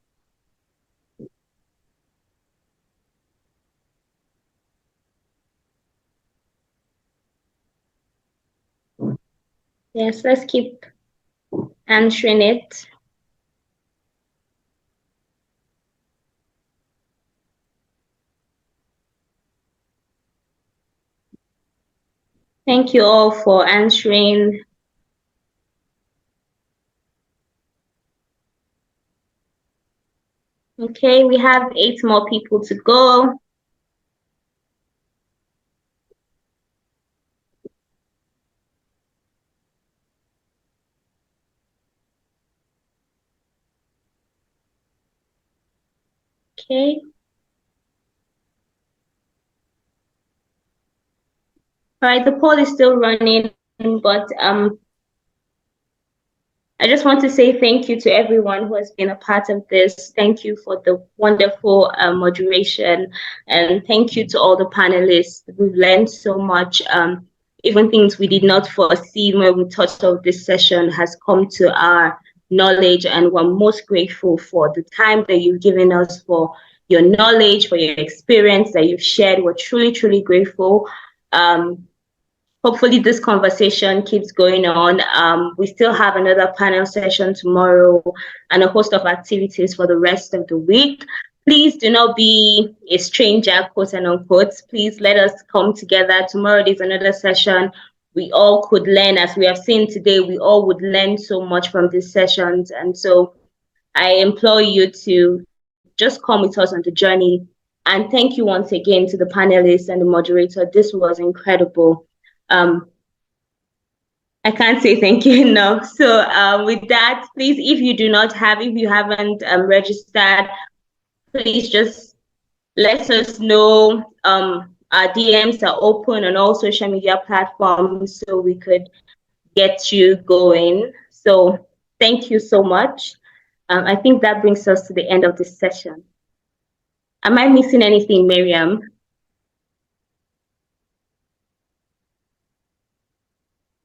Yes, let's keep answering it. Thank you all for answering. Okay, we have 8 more people to go. Okay. All right, the poll is still running, but I just want to say thank you to everyone who has been a part of this. Thank you for the wonderful moderation, and thank you to all the panelists. We've learned so much. Even things we did not foresee when we thought of this session has come to our knowledge, and we're most grateful for the time that you've given us, for your knowledge, for your experience that you've shared. We're truly, truly grateful. Hopefully this conversation keeps going on. We still have another panel session tomorrow and a host of activities for the rest of the week. Please do not be a stranger, quote and unquote. Please let us come together. Tomorrow there's another session. We all could learn, as we have seen today, we all would learn so much from these sessions. And so I implore you to just come with us on the journey. And thank you once again to the panelists and the moderator. This was incredible. I can't say thank you enough. So with that, please, if you haven't registered, please just let us know. Our DMs are open on all social media platforms, so we could get you going. So thank you so much. I think that brings us to the end of this session. Am I missing anything, Miriam?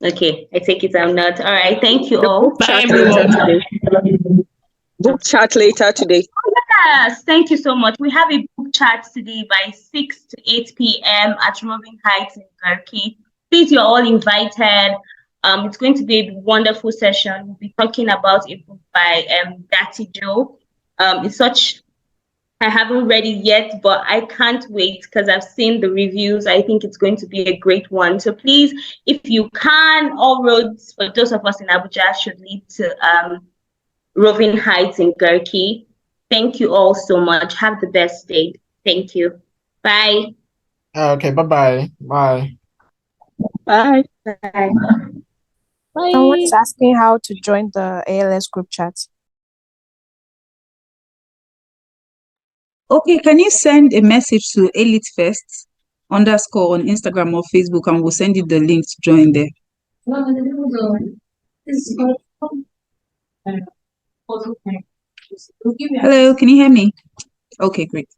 Okay, I take it I'm not. All right, thank you all. Bye, everyone. Book chat later today. Yes, thank you so much. We have a book chat today by 6 to 8 p.m. at Roving Heights in Garki. Please, you're all invited. It's going to be a wonderful session. We'll be talking about a book by Dati Joe. I haven't read it yet, but I can't wait because I've seen the reviews. I think it's going to be a great one. So please, if you can, all roads for those of us in Abuja should lead to Roving Heights in Garki. Thank you all so much. Have the best day. Thank you. Bye. Okay, bye-bye. Bye. Bye. Bye. Bye. Someone's asking how to join the ALS group chat. Okay, can you send a message to ALITFEST_ on Instagram or Facebook, and we'll send you the link to join there. Hello, can you hear me? Okay, great.